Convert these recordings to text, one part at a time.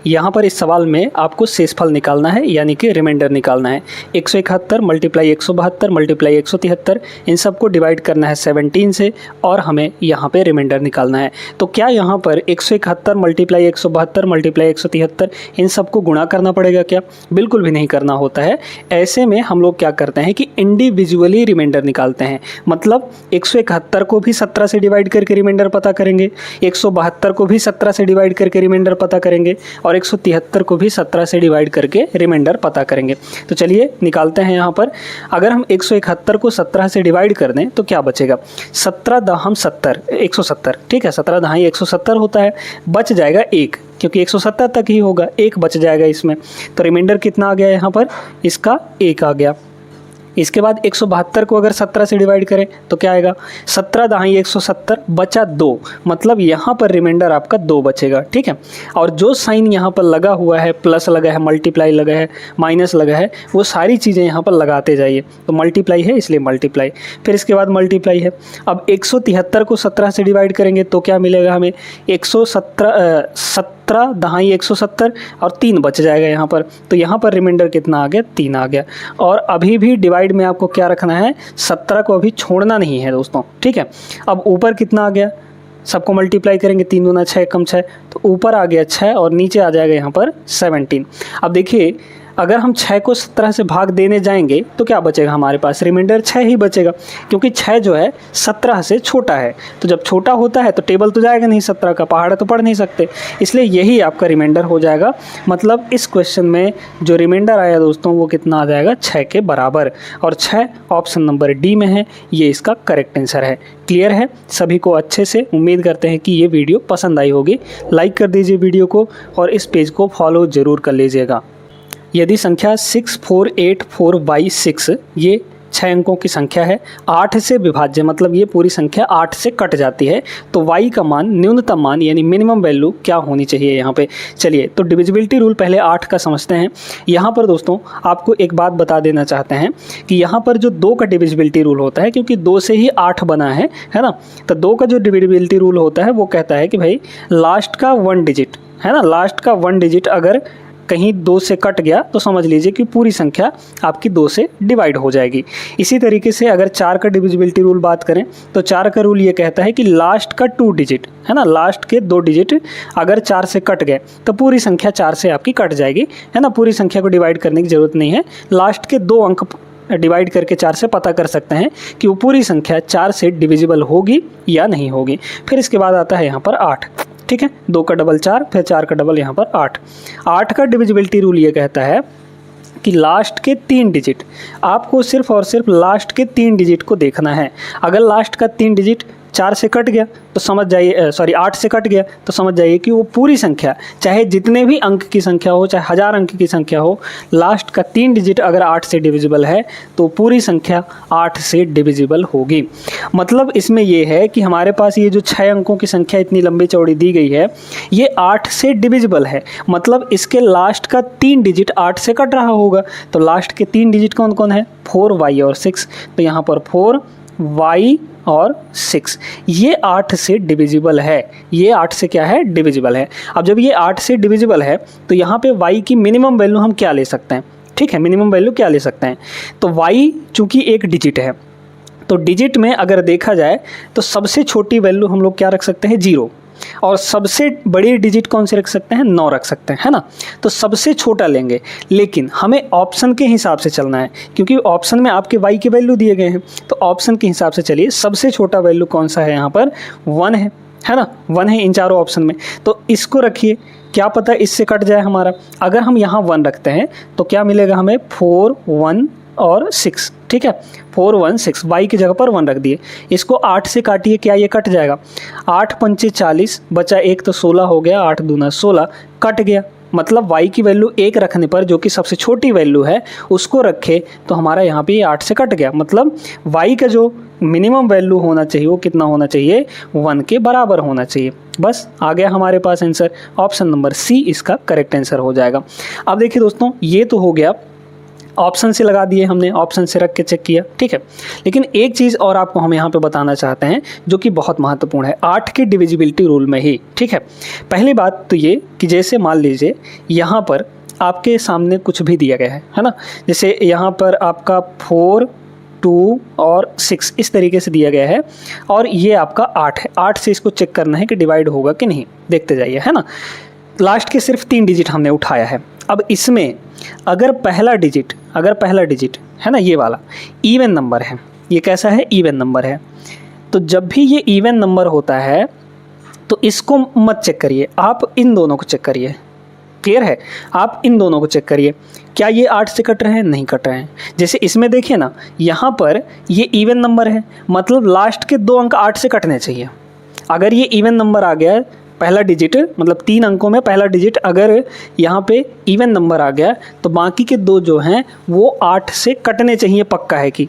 यहाँ पर इस सवाल में आपको शेषफल निकालना है, यानी कि रिमाइंडर निकालना है। 171 मल्टीप्लाई 172 मल्टीप्लाई 173 इन सबको डिवाइड करना है 17 से और हमें यहाँ पे रिमाइंडर निकालना है। तो क्या यहाँ पर 171 मल्टीप्लाई 172 मल्टीप्लाई 173 इन सबको गुणा करना पड़ेगा क्या? बिल्कुल भी नहीं करना होता है। ऐसे में हम लोग क्या करते हैं कि इंडिविजुअली रिमाइंडर निकालते हैं। मतलब 171 को भी 17 से डिवाइड करके रिमाइंडर पता करेंगे, 172 को भी 17 से डिवाइड करके रिमाइंडर पता करेंगे और 173 को भी 17 से डिवाइड करके रिमाइंडर पता करेंगे। तो चलिए निकालते हैं। यहाँ पर अगर हम 171 को 17 से डिवाइड कर दें तो क्या बचेगा? 17 दहम 70 170, ठीक है, 17 दहाई 170 होता है। बच जाएगा 1, क्योंकि 170 तक ही होगा, 1 बच जाएगा इसमें। तो रिमाइंडर कितना आ गया यहाँ पर? इसका 1 आ गया। इसके बाद 172 को अगर 17 से डिवाइड करें तो क्या आएगा? 17 दहाई 170 बचा 2, मतलब यहाँ पर रिमाइंडर आपका 2 बचेगा, ठीक है। और जो साइन यहाँ पर लगा हुआ है, प्लस लगा है, मल्टीप्लाई लगा है, माइनस लगा है, वो सारी चीज़ें यहाँ पर लगाते जाइए। तो मल्टीप्लाई है इसलिए मल्टीप्लाई, फिर इसके बाद मल्टीप्लाई है। अब 173 को 17 से डिवाइड करेंगे तो क्या मिलेगा हमें? 17 दहाई 170 और 3 बच जाएगा यहाँ पर। तो यहाँ पर रिमाइंडर कितना आ गया? 3 आ गया। और अभी भी डिवाइड में आपको क्या रखना है? 17 को अभी छोड़ना नहीं है दोस्तों, ठीक है। अब ऊपर कितना आ गया? सबको मल्टीप्लाई करेंगे, 3 दूना 6 कम 6, तो ऊपर आ गया 6 और नीचे आ जाएगा यहाँ पर 17। अब देखिए, अगर हम 6 को 17 से भाग देने जाएंगे तो क्या बचेगा हमारे पास? रिमाइंडर 6 ही बचेगा, क्योंकि 6 जो है 17 से छोटा है। तो जब छोटा होता है तो टेबल तो जाएगा नहीं, 17 का पहाड़ तो पढ़ नहीं सकते, इसलिए यही आपका रिमाइंडर हो जाएगा। मतलब इस क्वेश्चन में जो रिमाइंडर आया दोस्तों वो कितना आ जाएगा? 6 के बराबर। और 6 ऑप्शन नंबर डी में है, ये इसका करेक्ट आंसर है। क्लियर है सभी को अच्छे से? उम्मीद करते हैं कि ये वीडियो पसंद आई होगी। लाइक कर दीजिए वीडियो को और इस पेज को फॉलो ज़रूर कर लीजिएगा। यदि संख्या 6484/6 ये 6 अंकों की संख्या है, 8 से विभाज्य, मतलब ये पूरी संख्या 8 से कट जाती है, तो y का मान, न्यूनतम मान यानी मिनिमम वैल्यू क्या होनी चाहिए यहाँ पे? चलिए तो डिविजिबिलिटी रूल पहले 8 का समझते हैं। यहाँ पर दोस्तों आपको एक बात बता देना चाहते हैं कि यहाँ पर जो 2 का डिविजिबिलिटी रूल होता है, क्योंकि 2 से ही 8 बना है ना, तो 2 का जो डिविजिबिलिटी रूल होता है वो कहता है कि भाई लास्ट का 1 डिजिट है ना, लास्ट का 1 डिजिट अगर कहीं 2 से कट गया तो समझ लीजिए कि पूरी संख्या आपकी 2 से डिवाइड हो जाएगी। इसी तरीके से अगर 4 का डिविजिबिलिटी रूल बात करें तो 4 का रूल ये कहता है कि लास्ट का 2 डिजिट है ना, लास्ट के 2 डिजिट अगर 4 से कट गए तो पूरी संख्या 4 से आपकी कट जाएगी, है ना। पूरी संख्या को डिवाइड करने की ज़रूरत नहीं है, लास्ट के 2 अंक डिवाइड करके 4 से पता कर सकते हैं कि वो पूरी संख्या 4 से डिविजिबल होगी या नहीं होगी। फिर इसके बाद आता है यहाँ पर 8, ठीक है, 2 का डबल 4, फिर 4 का डबल यहाँ पर 8। 8 का डिविजिबिलिटी रूल ये कहता है कि लास्ट के 3 डिजिट, आपको सिर्फ और सिर्फ लास्ट के 3 डिजिट को देखना है। अगर लास्ट का 3 डिजिट 4 से कट गया तो समझ जाइए, 8 से कट गया तो समझ जाइए कि वो पूरी संख्या, चाहे जितने भी अंक की संख्या हो, चाहे 1000 अंक की संख्या हो, लास्ट का 3 डिजिट अगर 8 से डिविजिबल है तो पूरी संख्या 8 से डिविजिबल होगी। मतलब इसमें ये है कि हमारे पास ये जो 6 अंकों की संख्या इतनी लंबी चौड़ी दी गई है, ये 8 से डिविजिबल है, मतलब इसके लास्ट का 3 डिजिट 8 से कट रहा होगा। तो लास्ट के 3 डिजिट कौन कौन है? 4y और 6, तो यहाँ पर 4y और 6 ये 8 से डिविजिबल है। ये 8 से क्या है? डिविजिबल है। अब जब ये 8 से डिविजिबल है तो यहाँ पे y की मिनिमम वैल्यू हम क्या ले सकते हैं? ठीक है, मिनिमम वैल्यू क्या ले सकते हैं? तो y चूँकि एक डिजिट है, तो डिजिट में अगर देखा जाए तो सबसे छोटी वैल्यू हम लोग क्या रख सकते हैं? 0, और सबसे बड़ी डिजिट कौन से रख सकते हैं? 9 रख सकते हैं, है ना। तो सबसे छोटा लेंगे, लेकिन हमें ऑप्शन के हिसाब से चलना है, क्योंकि ऑप्शन में आपके y के वैल्यू दिए गए हैं। तो ऑप्शन के हिसाब से चलिए, सबसे छोटा वैल्यू कौन सा है? यहाँ पर 1 है ना, 1 है इन चारों ऑप्शन में, तो इसको रखिए। क्या पता इससे कट जाए हमारा। अगर हम यहाँ 1 रखते हैं तो क्या मिलेगा हमें? 4 1 और 6, ठीक है, 4 1 6, y की जगह पर 1 रख दिए। इसको 8 से काटिए, क्या ये कट जाएगा? 8 पंचे 40, बचा 1 तो 16 हो गया, 8 दूना 16, कट गया। मतलब y की वैल्यू 1 रखने पर, जो कि सबसे छोटी वैल्यू है, उसको रखे तो हमारा यहाँ पे 8 से कट गया। मतलब y का जो मिनिमम वैल्यू होना चाहिए वो कितना होना चाहिए? 1 के बराबर होना चाहिए। बस आ गया हमारे पास आंसर। ऑप्शन नंबर सी इसका करेक्ट आंसर हो जाएगा। अब देखिए दोस्तों, ये तो हो गया ऑप्शन से लगा दिए हमने, ऑप्शन से रख के चेक किया, ठीक है। लेकिन एक चीज़ और आपको हम यहाँ पे बताना चाहते हैं जो कि बहुत महत्वपूर्ण है 8 के डिविजिबिलिटी रूल में ही, ठीक है। पहली बात तो ये कि जैसे मान लीजिए यहाँ पर आपके सामने कुछ भी दिया गया है ना, जैसे यहाँ पर आपका 4, 2 और 6 इस तरीके से दिया गया है और ये आपका 8 है। 8 से इसको चेक करना है कि डिवाइड होगा कि नहीं, देखते जाइए, है ना। लास्ट के सिर्फ 3 डिजिट हमने उठाया है। अब इसमें अगर पहला डिजिट है ना, ये वाला इवन नंबर है, ये कैसा है, इवन नंबर है, तो जब भी ये इवन नंबर होता है तो इसको मत चेक करिए, आप इन दोनों को चेक करिए। क्लियर है, आप इन दोनों को चेक करिए, क्या ये 8 से कट रहे हैं, नहीं कट रहे हैं। जैसे इसमें देखिए ना, यहाँ पर ये इवन नंबर है, मतलब लास्ट के 2 अंक 8 से कटने चाहिए। अगर ये इवन नंबर आ गया, पहला डिजिट मतलब 3 अंकों में पहला डिजिट अगर यहाँ पे इवन नंबर आ गया तो बाकी के 2 जो हैं वो 8 से कटने चाहिए, पक्का है कि।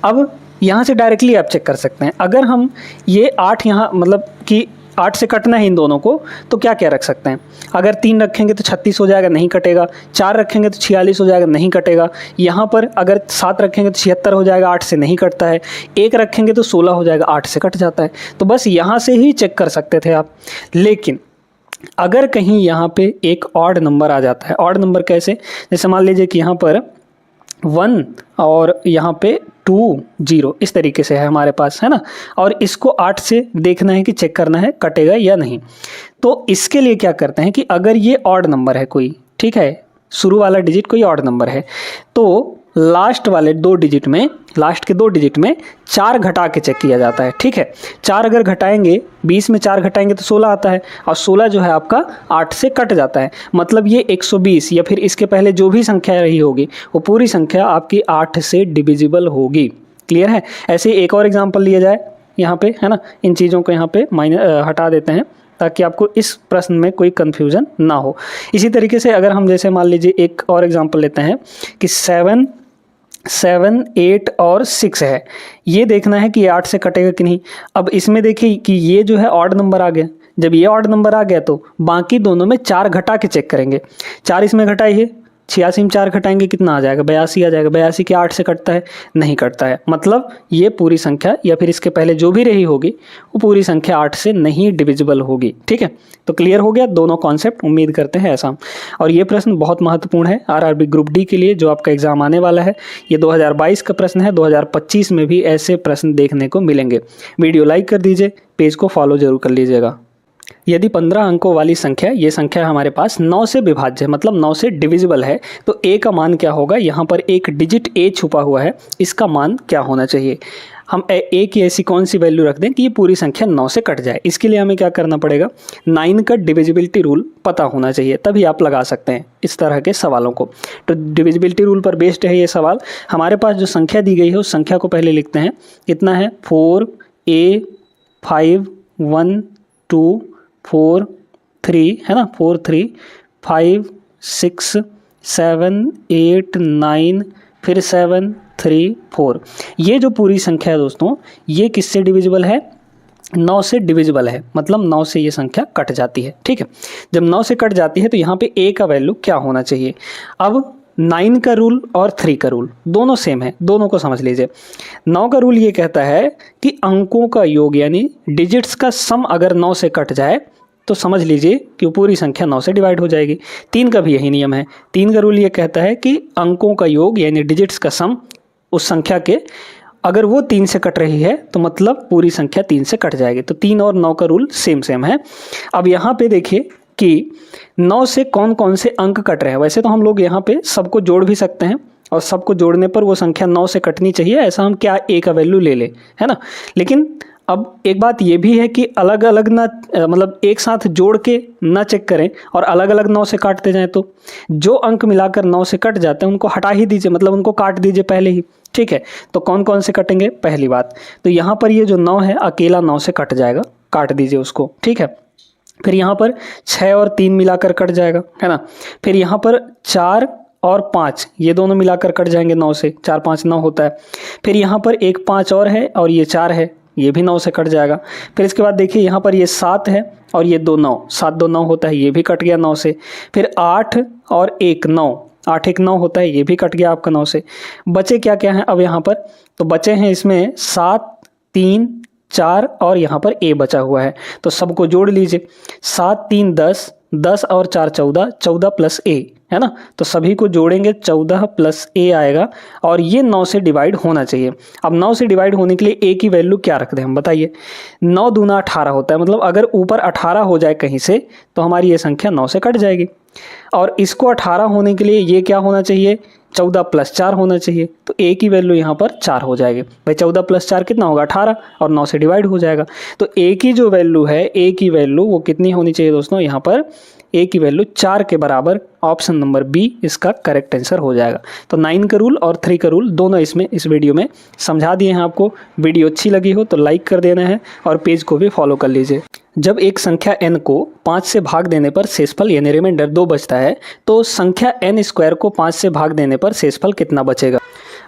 अब यहाँ से डायरेक्टली आप चेक कर सकते हैं, अगर हम ये 8 यहाँ मतलब कि 8 से कटना है इन दोनों को, तो क्या क्या रख सकते हैं। अगर 3 रखेंगे तो 36 हो जाएगा, नहीं कटेगा। 4 रखेंगे तो 46 हो जाएगा, नहीं कटेगा। यहाँ पर अगर 7 रखेंगे तो 76 हो जाएगा, 8 से नहीं कटता है। 1 रखेंगे तो 16 हो जाएगा, 8 से कट जाता है। तो बस यहाँ से ही चेक कर सकते थे आप। लेकिन अगर कहीं यहाँ पे एक ऑड नंबर आ जाता है, ऑड नंबर कैसे, जैसे मान लीजिए कि यहाँ पर 1 और यहाँ पे 2 0 इस तरीके से है हमारे पास, है ना, और इसको 8 से देखना है कि चेक करना है कटेगा या नहीं। तो इसके लिए क्या करते हैं कि अगर ये ऑड नंबर है कोई, ठीक है, शुरू वाला डिजिट कोई ऑड नंबर है, तो लास्ट वाले 2 डिजिट में, लास्ट के 2 डिजिट में 4 घटा के चेक किया जाता है, ठीक है। 4 अगर घटाएंगे, 20 में 4 घटाएंगे तो 16 आता है, और 16 जो है आपका 8 से कट जाता है, मतलब ये 120 या फिर इसके पहले जो भी संख्या रही होगी वो पूरी संख्या आपकी 8 से डिविजिबल होगी। क्लियर है। ऐसे एक और एग्जाम्पल लिया जाए यहाँ पे, है ना, इन चीज़ों को यहाँ पे हटा देते हैं ताकि आपको इस प्रश्न में कोई कन्फ्यूज़न ना हो। इसी तरीके से अगर हम जैसे मान लीजिए एक और एग्जाम्पल लेते हैं कि 7, 8 और 6 है, ये देखना है कि ये 8 से कटेगा कि नहीं। अब इसमें देखिए कि ये जो है ऑड नंबर आ गया, जब ये ऑड नंबर आ गया तो बाकी दोनों में 4 घटा के चेक करेंगे। 4 इसमें घटाइए, 86 में 4 घटाएंगे कितना आ जाएगा, 82 आ जाएगा। 82 के 8 से कटता है, नहीं कटता है, मतलब ये पूरी संख्या या फिर इसके पहले जो भी रही होगी वो पूरी संख्या 8 से नहीं डिविजिबल होगी। ठीक है, तो क्लियर हो गया दोनों कॉन्सेप्ट, उम्मीद करते हैं ऐसा। और ये प्रश्न बहुत महत्वपूर्ण है आरआरबी ग्रुप डी के लिए जो आपका एग्जाम आने वाला है। ये 2022 का प्रश्न है, 2025 में भी ऐसे प्रश्न देखने को मिलेंगे। वीडियो लाइक कर दीजिए, पेज को फॉलो जरूर कर लीजिएगा। यदि 15 अंकों वाली संख्या, ये संख्या हमारे पास 9 से विभाज्य मतलब 9 से डिविजिबल है, तो a का मान क्या होगा। यहाँ पर एक डिजिट a छुपा हुआ है, इसका मान क्या होना चाहिए। हम a की ऐसी कौन सी वैल्यू रख दें कि ये पूरी संख्या 9 से कट जाए। इसके लिए हमें क्या करना पड़ेगा, 9 का डिविजिबिलिटी रूल पता होना चाहिए, तभी आप लगा सकते हैं इस तरह के सवालों को। तो डिविजिबिलिटी रूल पर बेस्ड है ये सवाल। हमारे पास जो संख्या दी गई है उस संख्या को पहले लिखते हैं। कितना है, 4a 5 1 2 4 3 है ना, 4 3 5 6 7 8 9 फिर 7 3 4। ये जो पूरी संख्या है दोस्तों, ये किससे डिविजिबल है, 9 से डिविजिबल है, मतलब 9 से ये संख्या कट जाती है। ठीक है, जब 9 से कट जाती है तो यहाँ पे a का वैल्यू क्या होना चाहिए। अब 9 का रूल और 3 का रूल दोनों सेम है, दोनों को समझ लीजिए। 9 का रूल ये कहता है कि अंकों का योग यानी डिजिट्स का सम अगर 9 से कट जाए तो समझ लीजिए कि वो पूरी संख्या 9 से डिवाइड हो जाएगी। 3 का भी यही नियम है। 3 का रूल ये कहता है कि अंकों का योग यानी डिजिट्स का सम उस संख्या के अगर वो 3 से कट रही है तो मतलब पूरी संख्या 3 से कट जाएगी। तो 3 और 9 का रूल सेम है। अब यहाँ पे देखिए कि 9 से कौन कौन से अंक कट रहे हैं। वैसे तो हम लोग यहाँ पे सबको जोड़ भी सकते हैं और सबको जोड़ने पर वो संख्या 9 से कटनी चाहिए, ऐसा हम क्या a का वैल्यू ले लें, है ना। लेकिन अब एक बात ये भी है कि अलग अलग ना मतलब एक साथ जोड़ के ना चेक करें और अलग अलग 9 से काटते जाएं, तो जो अंक मिलाकर 9 से कट जाते हैं उनको हटा ही दीजिए, मतलब उनको काट दीजिए पहले ही। ठीक है, तो कौन कौन से कटेंगे, पहली बात तो यहाँ पर ये जो 9 है अकेला 9 से कट जाएगा, काट दीजिए उसको। ठीक है, फिर यहाँ पर 6 और 3 मिलाकर कट जाएगा, है ना। फिर यहाँ पर 4 और 5 ये दोनों मिलाकर कट जाएंगे 9 से, 4 5 9 होता है। फिर यहाँ पर एक 5 और है और ये 4 है, ये भी 9 से कट जाएगा। फिर इसके बाद देखिए यहाँ पर ये 7 है और ये 2 9, 7 2 9 होता है, ये भी कट गया 9 से। फिर 8 और 1 9, 8 1 9 होता है, ये भी कट गया आपका 9 से। बचे क्या क्या हैं अब यहाँ पर, तो बचे हैं इसमें 7 3 4 और यहाँ पर ए बचा हुआ है, तो सबको जोड़ लीजिए। 7 3 10, 10 और 4 14, 14 प्लस ए है ना, तो सभी को जोड़ेंगे 14 प्लस ए आएगा और ये 9 से डिवाइड होना चाहिए। अब 9 से डिवाइड होने के लिए ए की वैल्यू क्या रख दें हम बताइए। 9 दूना 18 होता है, मतलब अगर ऊपर 18 हो जाए कहीं से तो हमारी ये संख्या 9 से कट जाएगी। और इसको 18 होने के लिए ये क्या होना चाहिए, 14 प्लस 4 होना चाहिए, तो ए की वैल्यू यहाँ पर 4 हो जाएगी। भाई 14 प्लस 4 कितना होगा 18 और 9 से डिवाइड हो जाएगा। तो ए की जो वैल्यू है, ए की वैल्यू वो कितनी होनी चाहिए दोस्तों, यहाँ पर ए की वैल्यू 4 के बराबर, ऑप्शन नंबर बी इसका करेक्ट आंसर हो जाएगा। तो 9 का रूल और 3 का रूल दोनों इसमें इस वीडियो में समझा दिए हैं आपको। वीडियो अच्छी लगी हो तो लाइक कर देना है और पेज को भी फॉलो कर लीजिए। जब एक संख्या n को 5 से भाग देने पर शेषफल यानी रिमाइंडर 2 बचता है, तो संख्या n स्क्वायर को 5 से भाग देने पर शेषफल कितना बचेगा।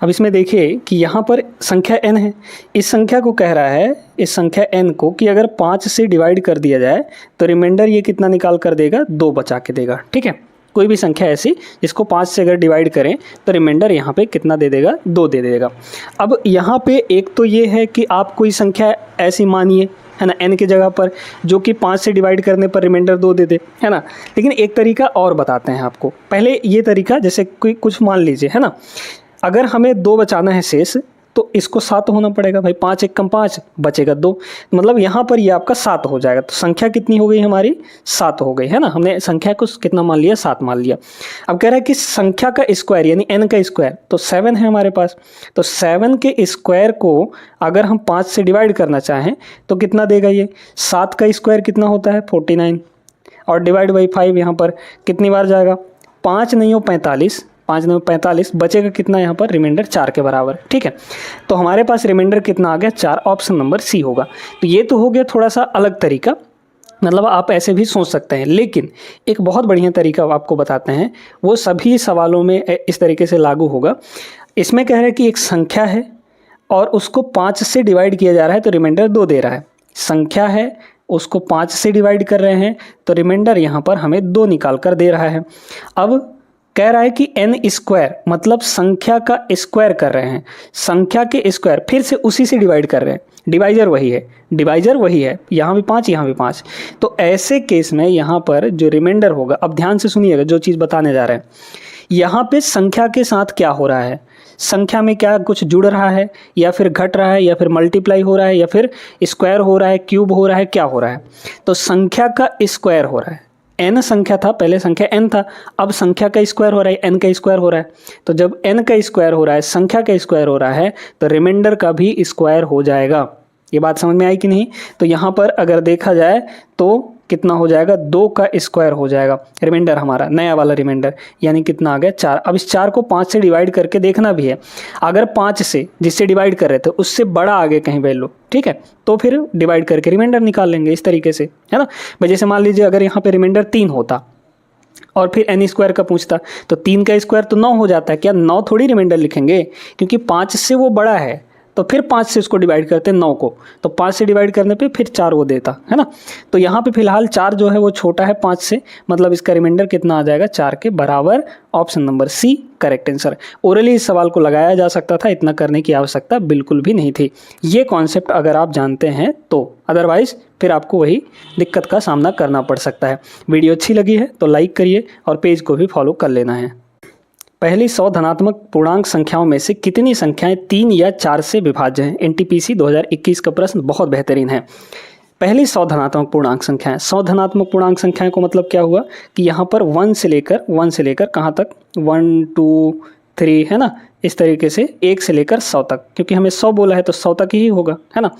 अब इसमें देखिए कि यहाँ पर संख्या n है, इस संख्या को कह रहा है, इस संख्या n को कि अगर 5 से डिवाइड कर दिया जाए तो रिमाइंडर ये कितना निकाल कर देगा, 2 बचा के देगा। ठीक है, कोई भी संख्या ऐसी जिसको 5 से अगर डिवाइड करें तो रिमाइंडर यहाँ पे कितना दे देगा, 2 दे देगा। अब यहाँ पे एक तो ये है कि आप कोई संख्या ऐसी मानिए है ना n की जगह पर, जो कि 5 से डिवाइड करने पर रिमाइंडर 2 दे दे, है ना। लेकिन एक तरीका और बताते हैं आपको। पहले ये तरीका, जैसे कोई कुछ मान लीजिए है ना, अगर हमें 2 बचाना है शेष तो इसको 7 होना पड़ेगा। भाई 5 1 कम 5 बचेगा 2, मतलब यहाँ पर ये आपका 7 हो जाएगा। तो संख्या कितनी हो गई हमारी, 7 हो गई है ना। हमने संख्या को कितना मान लिया, 7 मान लिया। अब कह रहा है कि संख्या का स्क्वायर यानी n का स्क्वायर, तो 7 है हमारे पास, तो 7 के स्क्वायर को अगर हम 5 से डिवाइड करना चाहें तो कितना देगा ये, 7 का स्क्वायर कितना होता है 49 और डिवाइड बाई 5 यहाँ पर कितनी बार जाएगा, 5 नहीं हो 45, 5 9 45, बचेगा कितना यहाँ पर, रिमाइंडर 4 के बराबर। ठीक है, तो हमारे पास रिमाइंडर कितना आ गया, 4, ऑप्शन नंबर सी होगा। तो ये तो हो गया थोड़ा सा अलग तरीका, मतलब आप ऐसे भी सोच सकते हैं। लेकिन एक बहुत बढ़िया तरीका आपको बताते हैं, वो सभी सवालों में इस तरीके से लागू होगा। इसमें कह रहे हैं कि एक संख्या है और उसको 5 से डिवाइड किया जा रहा है तो रिमाइंडर 2 दे रहा है। संख्या है, उसको 5 से डिवाइड कर रहे हैं तो रिमाइंडर यहाँ पर हमें 2 निकाल कर दे रहा है। अब कह रहा है कि n स्क्वायर, मतलब संख्या का स्क्वायर कर रहे हैं, संख्या के स्क्वायर फिर से उसी से डिवाइड कर रहे हैं, डिवाइजर वही है, डिवाइजर वही है, यहाँ भी 5 यहाँ भी 5। तो ऐसे केस में यहाँ पर जो रिमाइंडर होगा, अब ध्यान से सुनिएगा जो चीज़ बताने जा रहे हैं, यहाँ पे संख्या के साथ क्या हो रहा है, संख्या में क्या कुछ जुड़ रहा है या फिर घट रहा है या फिर मल्टीप्लाई हो रहा है या फिर स्क्वायर हो रहा है, क्यूब हो रहा है, क्या हो रहा है। तो संख्या का स्क्वायर हो रहा है, n संख्या था, पहले संख्या n था, अब संख्या का स्क्वायर हो रहा है, n का स्क्वायर हो रहा है। तो जब n का स्क्वायर हो रहा है, संख्या का स्क्वायर हो रहा है, तो रिमाइंडर का भी स्क्वायर हो जाएगा। ये बात समझ में आई कि नहीं। तो यहाँ पर अगर देखा जाए तो कितना हो जाएगा, 2 का स्क्वायर हो जाएगा रिमाइंडर हमारा, नया वाला रिमाइंडर, यानी कितना आ गया 4। अब इस 4 को 5 से डिवाइड करके देखना भी है, अगर 5 से जिससे डिवाइड कर रहे थे उससे बड़ा आ गया कहीं वैल्यू, ठीक है, तो फिर डिवाइड करके रिमाइंडर निकाल लेंगे इस तरीके से, है ना। भाई जैसे मान लीजिए अगर यहाँ पे रिमाइंडर 3 होता और फिर n स्क्वायर का पूछता, तो 3 का स्क्वायर तो 9 हो जाता है, क्या 9 थोड़ी रिमाइंडर लिखेंगे, क्योंकि 5 से वो बड़ा है, तो फिर 5 से उसको डिवाइड करते हैं 9 को, तो 5 से डिवाइड करने पे फिर 4 वो देता है ना। तो यहाँ पे फिलहाल 4 जो है वो छोटा है 5 से, मतलब इसका रिमाइंडर कितना आ जाएगा, 4 के बराबर, option number C correct answer. Orally इस सवाल को लगाया जा सकता था, इतना करने की आवश्यकता बिल्कुल भी नहीं थी। ये कॉन्सेप्ट अगर आप जानते हैं तो, अदरवाइज फिर आपको वही दिक्कत का सामना करना पड़ सकता है। वीडियो अच्छी लगी है तो लाइक करिए और पेज को भी फॉलो कर लेना है। पहली 100 धनात्मक पूर्णांक संख्याओं में से कितनी संख्याएं 3 या 4 से विभाज्य हैं। एनटीपीसी 2021 का प्रश्न बहुत बेहतरीन है। पहली 100 धनात्मक पूर्णांक संख्याएं, 100 धनात्मक पूर्णांक संख्याएं को मतलब क्या हुआ कि यहाँ पर 1 से लेकर कहाँ तक, 1 2 3 है ना, इस तरीके से 1 से लेकर 100 तक, क्योंकि हमें 100 बोला है तो 100 तक ही होगा, है ना।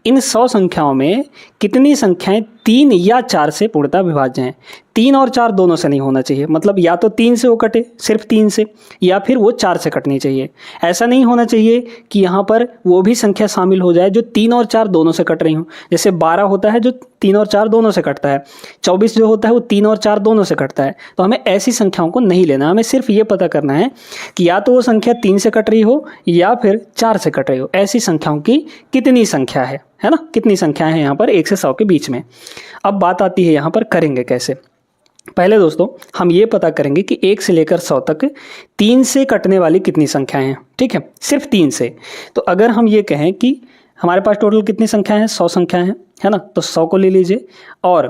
इन 100 संख्याओं में कितनी संख्याएं 3 या 4 से पूर्णतः विभाज्य हैं। 3 और 4 दोनों से नहीं होना चाहिए, मतलब या तो 3 से वो कटे, सिर्फ 3 से, या फिर वो 4 से कटनी चाहिए। ऐसा नहीं होना चाहिए कि यहाँ पर वो भी संख्या शामिल हो जाए जो 3 और 4 दोनों से कट रही हो। जैसे 12 होता है जो 3 और 4 दोनों से कटता है, 24 जो होता है वो 3 और 4 दोनों से कटता है। तो हमें ऐसी संख्याओं को नहीं लेना, हमें सिर्फ ये पता करना है कि या तो वो संख्या 3 से कट रही हो या फिर 4 से कट रही हो। ऐसी संख्याओं की कितनी संख्या है ना, कितनी संख्याएं हैं यहाँ पर 1 से 100 के बीच में। अब बात आती है यहाँ पर करेंगे कैसे। पहले दोस्तों हम ये पता करेंगे कि 1 से लेकर 100 तक 3 से कटने वाली कितनी संख्याएं हैं। ठीक है, सिर्फ 3 से। तो अगर हम ये कहें कि हमारे पास टोटल कितनी संख्याएं हैं, 100 संख्याएं हैं, है ना, तो 100 को ले लीजिए और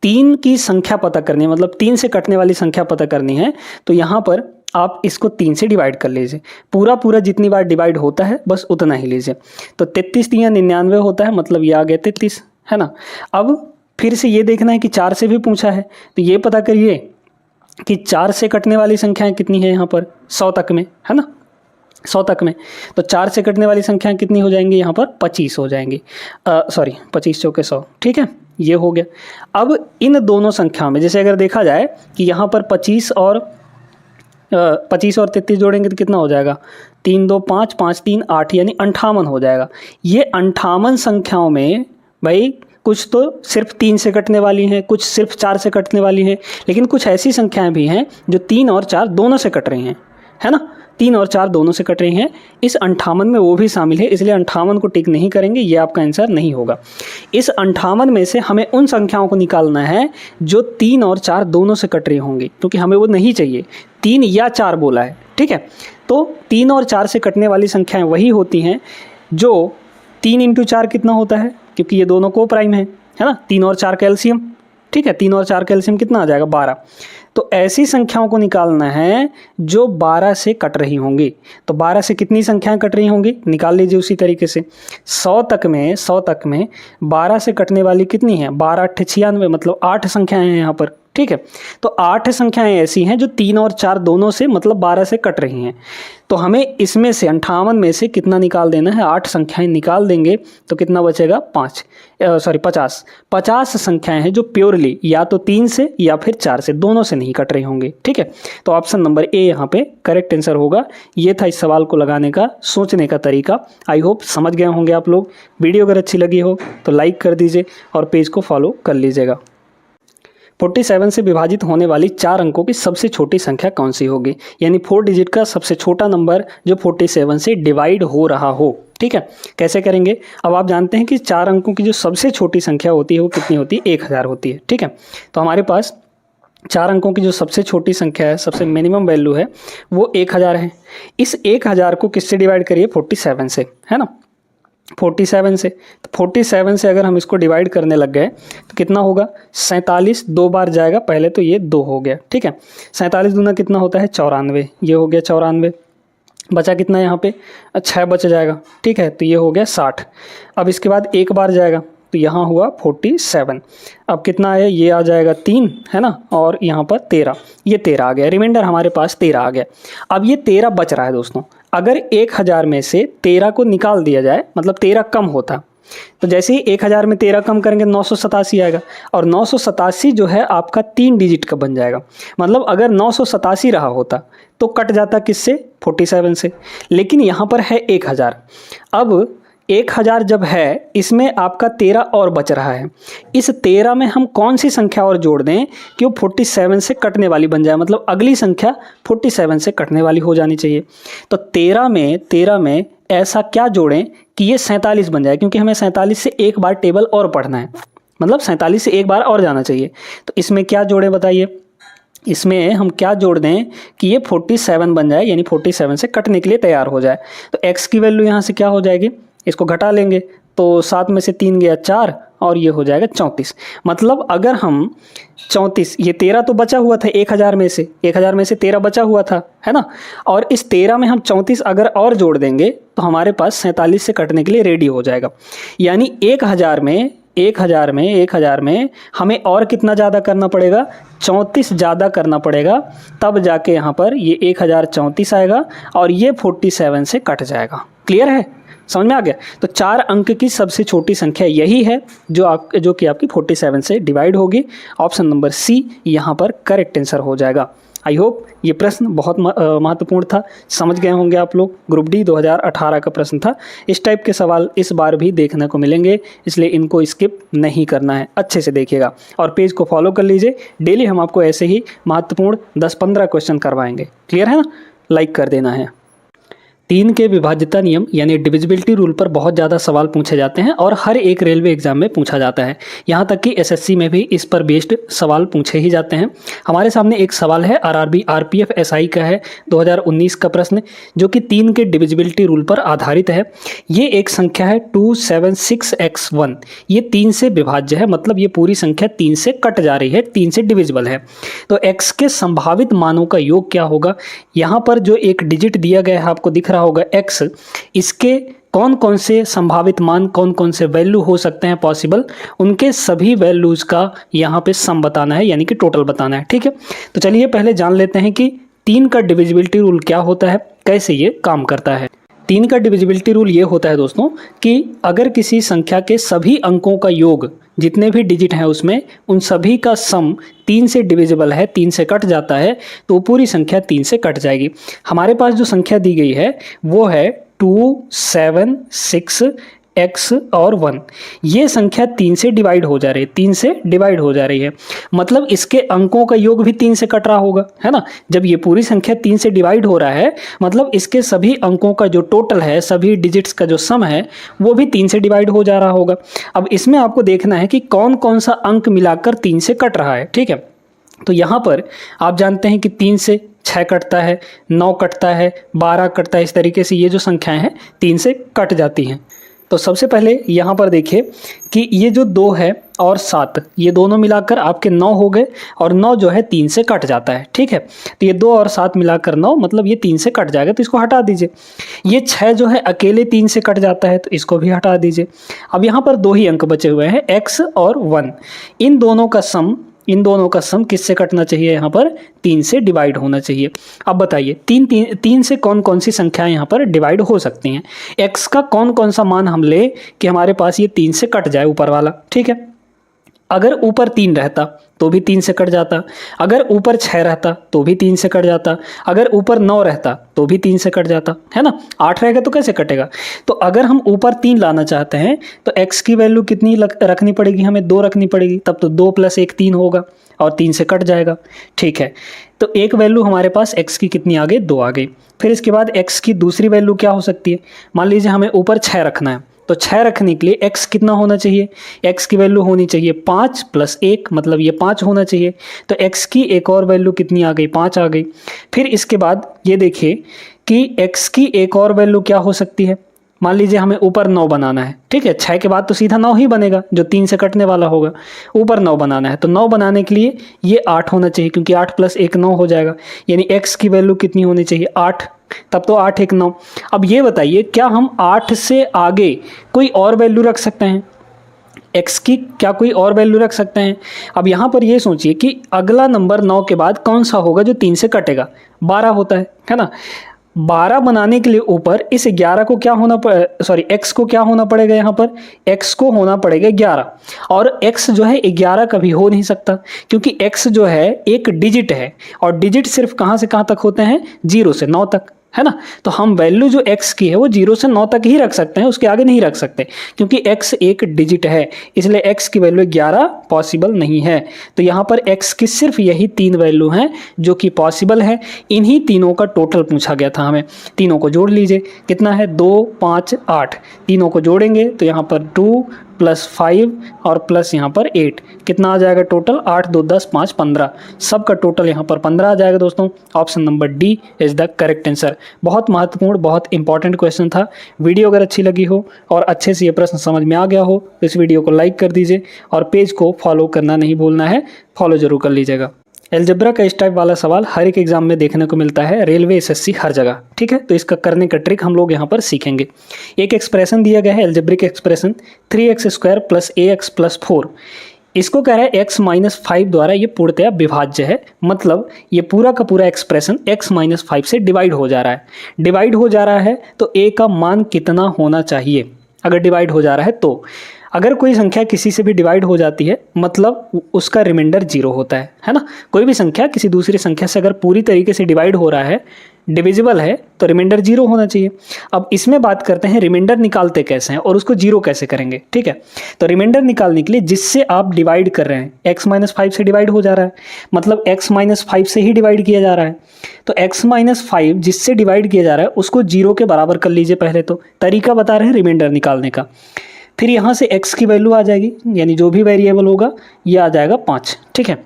3 की संख्या पता करनी है, मतलब 3 से कटने वाली संख्या पता करनी है। तो यहाँ पर आप इसको 3 से डिवाइड कर लीजिए, पूरा जितनी बार डिवाइड होता है बस उतना ही लीजिए। तो 33 3 99 होता है, मतलब ये आ गया 33, है ना। अब फिर से ये देखना है कि 4 से भी पूछा है, तो ये पता करिए कि 4 से कटने वाली संख्याएं कितनी है यहाँ पर 100 तक में, है ना, 100 तक में। तो 4 से कटने वाली संख्याएं कितनी हो जाएंगी यहाँ पर 25 हो जाएंगी, सॉरी 25 चौके 100। ठीक है, ये हो गया। अब इन दोनों संख्याओं में जैसे अगर देखा जाए कि यहाँ पर 25 और 33 जोड़ेंगे तो कितना हो जाएगा, 3 2 5 5 3 8 यानी 58 हो जाएगा। ये 58 संख्याओं में भाई कुछ तो सिर्फ 3 से कटने वाली हैं, कुछ सिर्फ 4 से कटने वाली हैं, लेकिन कुछ ऐसी संख्याएं भी हैं जो 3 और 4 दोनों से कट रही हैं, है ना, 3 और 4 दोनों से कट रही हैं। इस 58 में वो भी शामिल है, इसलिए 58 को टिक नहीं करेंगे, ये आपका आंसर नहीं होगा। इस 58 में से हमें उन संख्याओं को निकालना है जो 3 और 4 दोनों से कट रही होंगी, क्योंकि हमें वो नहीं चाहिए, 3 या 4 बोला है। ठीक है, तो 3 और 4 से कटने वाली संख्याएं वही होती हैं जो 3 इंटू 4 कितना होता है, क्योंकि ये दोनों को प्राइम है ना, 3 और 4 का एलसीएम। ठीक है, 3 और 4 का एलसीएम कितना आ जाएगा 12। तो ऐसी संख्याओं को निकालना है जो 12 से कट रही होंगी। तो 12 से कितनी संख्याएं कट रही होंगी निकाल लीजिए उसी तरीके से। 100 तक में 12 से कटने वाली कितनी है, 12 8 96, मतलब 8 संख्याएं हैं यहाँ पर। ठीक है, तो 8 संख्याएं ऐसी हैं जो 3 और 4 दोनों से मतलब 12 से कट रही हैं। तो हमें इसमें से 58 में से कितना निकाल देना है, 8 संख्याएं निकाल देंगे तो कितना बचेगा 50 संख्याएं हैं जो प्योरली या तो 3 से या फिर 4 से, दोनों से नहीं कट रही होंगी। ठीक है, तो ऑप्शन नंबर ए यहाँ पे करेक्ट आंसर होगा। ये था इस सवाल को लगाने का, सोचने का तरीका। आई होप समझ गए होंगे आप लोग। वीडियो अगर अच्छी लगी हो तो लाइक कर दीजिए और पेज को फॉलो कर लीजिएगा। 47 से विभाजित होने वाली 4 अंकों की सबसे छोटी संख्या कौन सी होगी, यानी 4 डिजिट का सबसे छोटा नंबर जो 47 से डिवाइड हो रहा हो। ठीक है, कैसे करेंगे, अब आप जानते हैं कि 4 अंकों की जो सबसे छोटी संख्या होती है वो कितनी होती है, 1000 होती है। ठीक है, तो हमारे पास 4 अंकों की जो सबसे छोटी संख्या है, सबसे मिनिमम वैल्यू है, वो 1000 है। इस 1000 को किससे डिवाइड करिए, 47 से, है ना, 47 से। तो 47 से अगर हम इसको डिवाइड करने लग गए तो कितना होगा, 47 2 बार जाएगा, पहले तो ये 2 हो गया। ठीक है, 47 दूना कितना होता है 94, ये हो गया 94। बचा कितना यहाँ पे 6 बच जाएगा। ठीक है, तो ये हो गया 60। अब इसके बाद एक बार जाएगा तो यहाँ हुआ 47। अब कितना है, ये आ जाएगा 3, है ना, और यहाँ पर 13, ये 13 आ गया, रिमाइंडर हमारे पास 13 आ गया। अब ये 13 बच रहा है दोस्तों। अगर 1000 में से 13 को निकाल दिया जाए, मतलब 13 कम होता, तो जैसे ही 1000 में 13 कम करेंगे 987 आएगा, और 987 जो है आपका 3 डिजिट का बन जाएगा। मतलब अगर 987 रहा होता तो कट जाता किससे, 47 से, लेकिन यहाँ पर है 1000। अब 1000 जब है, इसमें आपका 13 और बच रहा है। इस 13 में हम कौन सी संख्या और जोड़ दें कि वो 47 से कटने वाली बन जाए, मतलब अगली संख्या 47 से कटने वाली हो जानी चाहिए। तो 13 में ऐसा क्या जोड़ें कि ये 47 बन जाए, क्योंकि हमें 47 से एक बार टेबल और पढ़ना है, मतलब 47 से एक बार और जाना चाहिए। तो इसमें क्या जोड़ें बताइए, इसमें हम क्या जोड़ दें कि ये 47 बन जाए, यानी 47 से कटने के लिए तैयार हो जाए। तो x की वैल्यू यहाँ से क्या हो जाएगी, इसको घटा लेंगे तो 7 में से 3 गया 4, और ये हो जाएगा 34। मतलब अगर हम 34, ये 13 तो बचा हुआ था 1000 में से, 1000 में से 13 बचा हुआ था, है ना, और इस 13 में हम 34 अगर और जोड़ देंगे तो हमारे पास 47 से कटने के लिए रेडी हो जाएगा। यानी 1000 में हमें और कितना ज़्यादा करना पड़ेगा, 34 ज़्यादा करना पड़ेगा, तब जाके यहाँ पर ये 1034 आएगा और ये 47 से कट जाएगा। क्लियर है, समझ में आ गया। तो 4 अंक की सबसे छोटी संख्या यही है जो कि आपकी 47 से डिवाइड होगी। ऑप्शन नंबर सी यहाँ पर करेक्ट आंसर हो जाएगा। आई होप ये प्रश्न बहुत महत्वपूर्ण था, समझ गए होंगे आप लोग। ग्रुप डी 2018 का प्रश्न था। इस टाइप के सवाल इस बार भी देखने को मिलेंगे, इसलिए इनको स्किप नहीं करना है, अच्छे से देखिएगा और पेज को फॉलो कर लीजिए। डेली हम आपको ऐसे ही महत्वपूर्ण 10-15 क्वेश्चन करवाएंगे। क्लियर है ना, लाइक कर देना है। तीन के विभाज्यता नियम यानी डिविजिबिलिटी रूल पर बहुत ज़्यादा सवाल पूछे जाते हैं और हर एक रेलवे एग्जाम में पूछा जाता है। यहाँ तक कि एसएससी में भी इस पर बेस्ड सवाल पूछे ही जाते हैं। हमारे सामने एक सवाल है आरआरबी आरपीएफ एसआई का है 2019 का प्रश्न, जो कि तीन के डिविजिबिलिटी रूल पर आधारित है। ये एक संख्या है 276x1, ये 3 से विभाज्य है, मतलब ये पूरी संख्या 3 से कट जा रही है, 3 से डिविजिबल है। तो x के संभावित मानों का योग क्या होगा? यहाँ पर जो एक डिजिट दिया गया है आपको दिख रहा होगा x, इसके कौन कौन से संभावित मान, कौन कौन से वैल्यू हो सकते हैं पॉसिबल, उनके सभी वैल्यूज का यहाँ पे सम बताना है, यानी कि टोटल बताना है। ठीक है, तो चलिए पहले जान लेते हैं कि 3 का डिविजिबिलिटी रूल क्या होता है, कैसे ये काम करता है। 3 का डिविजिबिलिटी रूल ये होता है दोस्तों कि अगर किसी संख्या के सभी अंकों का योग, जितने भी डिजिट हैं उसमें, उन सभी का सम 3 से डिविजिबल है, 3 से कट जाता है, तो पूरी संख्या 3 से कट जाएगी। हमारे पास जो संख्या दी गई है वो है 2, 7, 6, x और 1। ये संख्या 3 से डिवाइड हो जा रही है, 3 से डिवाइड हो जा रही है, मतलब इसके अंकों का योग भी 3 से कट रहा होगा, है ना। जब ये पूरी संख्या 3 से डिवाइड हो रहा है, मतलब इसके सभी अंकों का जो टोटल है, सभी डिजिट्स का जो सम है, वो भी 3 से डिवाइड हो जा रहा होगा। अब इसमें आपको देखना है कि कौन कौन सा अंक मिलाकर 3 से कट रहा है। ठीक है, तो यहाँ पर आप जानते हैं कि 3 से 6 कटता है, 9 कटता है, 12 कटता है। इस तरीके से ये जो संख्याएं हैं 3 से कट जाती हैं। तो सबसे पहले यहाँ पर देखिए कि ये जो 2 है और 7, ये दोनों मिलाकर आपके 9 हो गए, और 9 जो है 3 से कट जाता है। ठीक है, तो ये 2 और 7 मिलाकर 9, मतलब ये 3 से कट जाएगा, तो इसको हटा दीजिए। ये 6 जो है अकेले 3 से कट जाता है, तो इसको भी हटा दीजिए। अब यहाँ पर 2 ही अंक बचे हुए हैं, x और 1। इन दोनों का सम किससे कटना चाहिए? यहाँ पर 3 से डिवाइड होना चाहिए। अब बताइए 3 से कौन कौन सी संख्याएं यहाँ पर डिवाइड हो सकती हैं? x का कौन कौन सा मान हम ले कि हमारे पास ये 3 से कट जाए, ऊपर वाला। ठीक है, अगर ऊपर 3 रहता तो भी 3 से कट जाता, अगर ऊपर 6 रहता तो भी 3 से कट जाता, अगर ऊपर 9 रहता तो भी 3 से कट जाता, है ना। 8 रहेगा तो कैसे कटेगा? तो अगर हम ऊपर 3 लाना चाहते हैं तो x की वैल्यू कितनी रखनी पड़ेगी? हमें 2 रखनी पड़ेगी, तब तो 2 + 1 3 होगा और 3 से कट जाएगा। ठीक है, तो एक वैल्यू हमारे पास x की कितनी आ गई? 2 आ गई। फिर इसके बाद x की दूसरी वैल्यू क्या हो सकती है? मान लीजिए हमें ऊपर 6 रखना है, तो 6 रखने के लिए x कितना होना चाहिए? x की वैल्यू होनी चाहिए 5 + 1, मतलब ये 5 होना चाहिए। तो x की एक और वैल्यू कितनी आ गई? 5 आ गई। फिर इसके बाद ये देखिए कि x की एक और वैल्यू क्या हो सकती है? मान लीजिए हमें ऊपर 9 बनाना है। ठीक है, 6 के बाद तो सीधा 9 ही बनेगा, जो 3 से कटने वाला होगा। ऊपर 9 बनाना है, तो 9 बनाने के लिए ये 8 होना चाहिए, क्योंकि 8 + 1 9 हो जाएगा। यानी x की वैल्यू कितनी होनी चाहिए? 8। तब तो 8 1 9। अब ये बताइए, क्या हम 8 से आगे कोई और वैल्यू रख सकते हैं? x की क्या कोई और वैल्यू रख सकते हैं? अब यहाँ पर ये सोचिए कि अगला नंबर 9 के बाद कौन सा होगा जो 3 से कटेगा? 12 होता है ना। 12 बनाने के लिए ऊपर इस 11 को क्या होना x को क्या होना पड़ेगा? यहाँ पर x को होना पड़ेगा 11, और x जो है 11 कभी हो नहीं सकता, क्योंकि x जो है एक डिजिट है, और डिजिट सिर्फ कहाँ से कहाँ तक होते हैं? 0 से 9 तक, है ना। तो हम वैल्यू जो x की है वो 0 से 9 तक ही रख सकते हैं, उसके आगे नहीं रख सकते, क्योंकि x एक डिजिट है, इसलिए x की वैल्यू 11 पॉसिबल नहीं है। तो यहाँ पर x की सिर्फ यही 3 वैल्यू हैं जो कि पॉसिबल है। इन्हीं तीनों का टोटल पूछा गया था हमें। तीनों को जोड़ लीजिए, कितना है? 2 5 8। तीनों को जोड़ेंगे तो यहाँ पर 2 + 5 और प्लस यहाँ पर 8, कितना आ जाएगा टोटल? 8 2 10 5 15, सबका टोटल यहाँ पर 15 आ जाएगा दोस्तों। Option number D is the correct answer. बहुत महत्वपूर्ण, बहुत इंपॉर्टेंट क्वेश्चन था। वीडियो अगर अच्छी लगी हो और अच्छे से ये प्रश्न समझ में आ गया हो तो इस वीडियो को लाइक कर दीजिए, और पेज को फॉलो करना नहीं भूलना है, फॉलो जरूर कर लीजिएगा। एलजेब्रा का इस टाइप वाला सवाल हर एक एग्जाम में देखने को मिलता है, रेलवे एसएससी हर जगह। ठीक है, तो इसका करने का ट्रिक हम लोग यहाँ पर सीखेंगे। एक एक्सप्रेशन दिया गया है, एल्जेब्रिक एक्सप्रेशन 3x² + ax + 4। इसको कह रहा है x - 5 द्वारा ये पूर्णतया विभाज्य है, मतलब ये पूरा का पूरा एक्सप्रेशन x - 5 से डिवाइड हो जा रहा है। डिवाइड हो जा रहा है तो a का मान कितना होना चाहिए? अगर डिवाइड हो जा रहा है तो अगर कोई संख्या किसी से भी डिवाइड हो जाती है, मतलब उसका रिमाइंडर 0 होता है ना। कोई भी संख्या किसी दूसरी संख्या से अगर पूरी तरीके से डिवाइड हो रहा है, डिविजिबल है तो रिमाइंडर 0 होना चाहिए। अब इसमें बात करते हैं रिमाइंडर निकालते कैसे हैं और उसको 0 कैसे करेंगे, ठीक है। तो रिमाइंडर निकालने के लिए जिससे आप डिवाइड कर रहे हैं, x माइनस 5 से डिवाइड हो जा रहा है, मतलब x माइनस 5 से ही डिवाइड किया जा रहा है। तो x माइनस 5 जिससे डिवाइड किया जा रहा है उसको 0 के बराबर कर लीजिए। पहले तो तरीका बता रहे हैं रिमाइंडर निकालने का। फिर यहाँ से x की वैल्यू आ जाएगी, यानी जो भी वेरिएबल होगा ये आ जाएगा 5, ठीक है।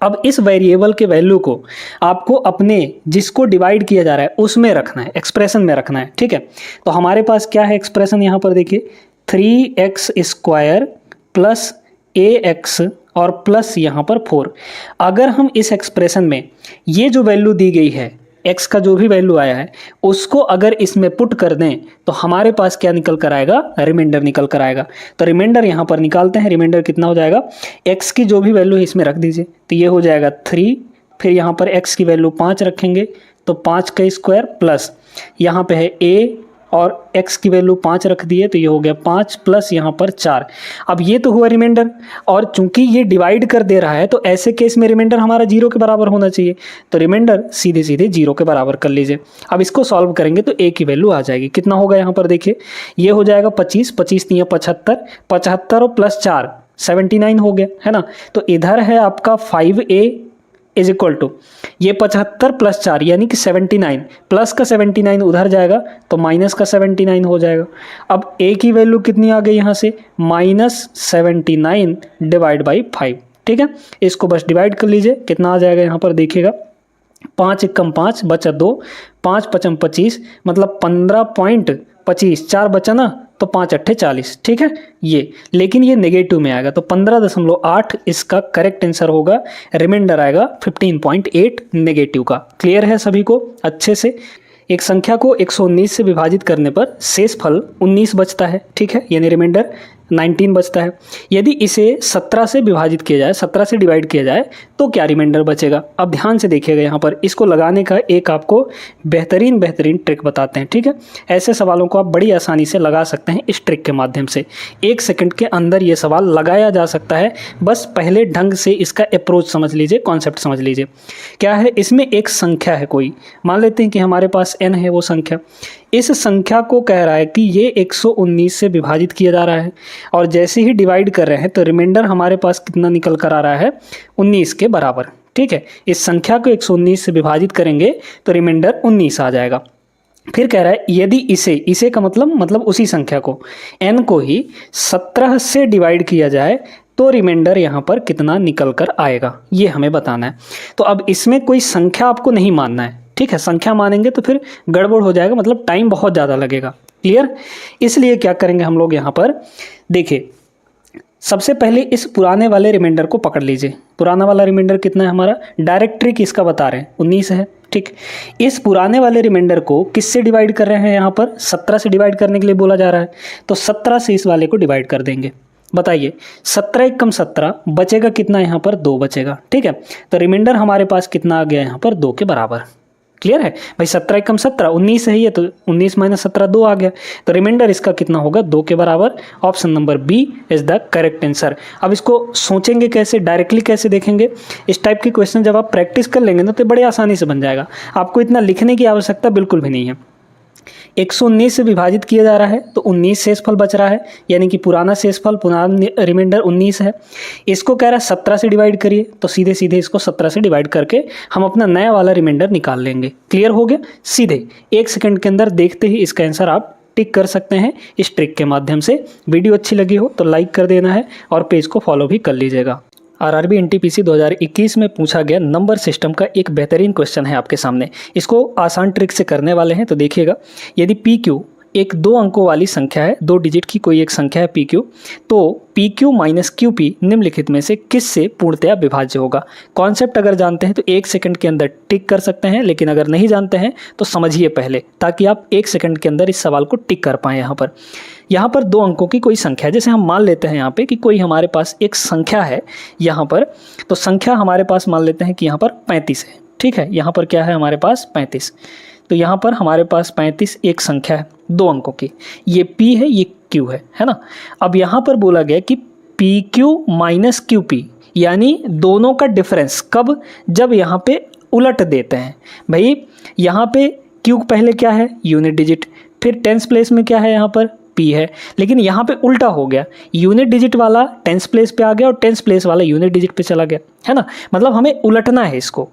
अब इस वेरिएबल के वैल्यू को आपको अपने जिसको डिवाइड किया जा रहा है उसमें रखना है, एक्सप्रेशन में रखना है, ठीक है। तो हमारे पास क्या है एक्सप्रेशन, यहाँ पर देखिए 3x² प्लस ax और प्लस यहाँ पर 4। अगर हम इस एक्सप्रेशन में ये जो वैल्यू दी गई है, x का जो भी वैल्यू आया है उसको अगर इसमें पुट कर दें तो हमारे पास क्या निकल कर आएगा, रिमाइंडर निकल कर आएगा। तो रिमाइंडर यहाँ पर निकालते हैं। रिमाइंडर कितना हो जाएगा, x की जो भी वैल्यू है इसमें रख दीजिए, तो ये हो जाएगा 3, फिर यहाँ पर x की वैल्यू 5 रखेंगे तो 5 का स्क्वायर प्लस यहाँ पे है a और x की वैल्यू 5 रख दिए तो ये हो गया 5 प्लस यहाँ पर 4। अब ये तो हुआ रिमाइंडर, और चूंकि ये डिवाइड कर दे रहा है तो ऐसे केस में रिमाइंडर हमारा 0 के बराबर होना चाहिए। तो रिमाइंडर सीधे सीधे 0 के बराबर कर लीजिए। अब इसको सॉल्व करेंगे तो a की वैल्यू आ जाएगी, कितना होगा यहाँ पर देखिए, ये हो जाएगा 25, 25 नहीं है 75, 75 और प्लस 4 79 हो गया, है ना। तो इधर है आपका 5a इज इक्वल टू ये 75 प्लस 4 यानी कि 79, प्लस का 79 उधर जाएगा तो माइनस का 79 हो जाएगा। अब a की वैल्यू कितनी आ गई यहाँ से, -79 डिवाइड बाई 5, ठीक है। इसको बस डिवाइड कर लीजिए, कितना आ जाएगा यहाँ पर देखिएगा, 5 एकम 5 बचा 2, 5 पचम 25, मतलब 15.25, 4 बचा ना तो 5 अट्ठे 40, ठीक है ये। लेकिन ये नेगेटिव में आएगा तो 15.8 इसका करेक्ट आंसर होगा। रिमाइंडर आएगा 15.8 नेगेटिव का। क्लियर है सभी को अच्छे से। एक संख्या को 119 से विभाजित करने पर शेष फल 19 बचता है, ठीक है, यानी रिमाइंडर 19 बचता है। यदि इसे 17 से विभाजित किया जाए, 17 से डिवाइड किया जाए तो क्या रिमाइंडर बचेगा। अब ध्यान से देखिएगा, यहाँ पर इसको लगाने का एक आपको बेहतरीन ट्रिक बताते हैं, ठीक है। ऐसे सवालों को आप बड़ी आसानी से लगा सकते हैं इस ट्रिक के माध्यम से। 1 सेकंड के अंदर ये सवाल लगाया जा सकता है, बस पहले ढंग से इसका अप्रोच समझ लीजिए, कॉन्सेप्ट समझ लीजिए। क्या है, इसमें एक संख्या है कोई, मान लेते हैं कि हमारे पास n है वो संख्या। इस संख्या को कह रहा है कि ये 119 से विभाजित किया जा रहा है, और जैसे ही डिवाइड कर रहे हैं तो रिमाइंडर हमारे पास कितना निकल कर आ रहा है, 19 के बराबर, ठीक है। इस संख्या को 119 से विभाजित करेंगे तो रिमाइंडर 19 आ जाएगा। फिर कह रहा है यदि इसे का मतलब उसी संख्या को, n को ही 17 से डिवाइड किया जाए तो रिमाइंडर यहाँ पर कितना निकल कर आएगा, ये हमें बताना है। तो अब इसमें कोई संख्या आपको नहीं मानना है, ठीक है। संख्या मानेंगे तो फिर गड़बड़ हो जाएगा, मतलब टाइम बहुत ज़्यादा लगेगा। क्लियर। इसलिए क्या करेंगे हम लोग यहाँ पर, देखिए सबसे पहले इस पुराने वाले रिमाइंडर को पकड़ लीजिए। पुराना वाला रिमाइंडर कितना है हमारा, डायरेक्ट ट्रिक इसका बता रहे हैं 19 है, ठीक। इस पुराने वाले रिमाइंडर को किससे डिवाइड कर रहे हैं, यहाँ पर 17 से डिवाइड करने के लिए बोला जा रहा है, तो 17 से इस वाले को डिवाइड कर देंगे। बताइए 17 एकम 17 बचेगा कितना, यहाँ पर 2 बचेगा, ठीक है। तो रिमाइंडर हमारे पास कितना आ गया यहाँ पर, 2 के बराबर। क्लियर है भाई, 17 एकम 17 19 है ये, तो 19 माइनस 17 2 आ गया, तो रिमाइंडर इसका कितना होगा, 2 के बराबर। Option number B is the correct answer. अब इसको सोचेंगे कैसे, डायरेक्टली कैसे देखेंगे। इस टाइप के क्वेश्चन जब आप प्रैक्टिस कर लेंगे ना तो बड़े आसानी से बन जाएगा, आपको इतना लिखने की आवश्यकता बिल्कुल भी नहीं है। 119 से विभाजित किया जा रहा है तो 19 शेषफल बच रहा है, यानी कि पुराना शेषफल, पुराना रिमाइंडर 19 है। इसको कह रहा है 17 से डिवाइड करिए, तो सीधे सीधे इसको 17 से डिवाइड करके हम अपना नया वाला रिमाइंडर निकाल लेंगे। क्लियर हो गया। सीधे 1 सेकंड के अंदर देखते ही इसका आंसर आप टिक कर सकते हैं इस ट्रिक के माध्यम से। वीडियो अच्छी लगी हो तो लाइक कर देना है और पेज को फॉलो भी कर लीजिएगा। आरआरबी एनटीपीसी 2021 में पूछा गया नंबर सिस्टम का एक बेहतरीन क्वेश्चन है आपके सामने। इसको आसान ट्रिक से करने वाले हैं, तो देखिएगा। यदि पी क्यू एक 2 अंकों वाली संख्या है, 2 डिजिट की कोई एक संख्या है पी क्यू, तो P Q minus Q P निम्नलिखित में से किससे पूर्णतया विभाज्य होगा। कॉन्सेप्ट अगर जानते हैं तो 1 सेकंड के अंदर टिक कर सकते हैं, लेकिन अगर नहीं जानते हैं तो समझिए पहले, ताकि आप 1 सेकंड के अंदर इस सवाल को टिक कर पाएँ। यहाँ पर 2 अंकों की कोई संख्या है, जैसे हम मान लेते हैं यहाँ पे कि कोई हमारे पास एक संख्या है यहाँ पर, तो संख्या हमारे पास मान लेते हैं कि यहाँ पर 35 है, ठीक है। यहाँ पर क्या है हमारे पास 35, तो यहाँ पर हमारे पास 35 एक संख्या है 2 अंकों की, ये P है ये Q है ना। अब यहाँ पर बोला गया कि PQ माइनस QP, यानी दोनों का डिफरेंस कब, जब यहाँ पे उलट देते हैं। भाई यहाँ पे क्यू पहले क्या है, यूनिट डिजिट, फिर टेंस प्लेस में क्या है यहाँ पर पी है, लेकिन यहाँ पे उल्टा हो गया, यूनिट डिजिट वाला टेंस प्लेस पे आ गया और टेंस प्लेस वाला यूनिट डिजिट पे चला गया, है ना। मतलब हमें उलटना है इसको।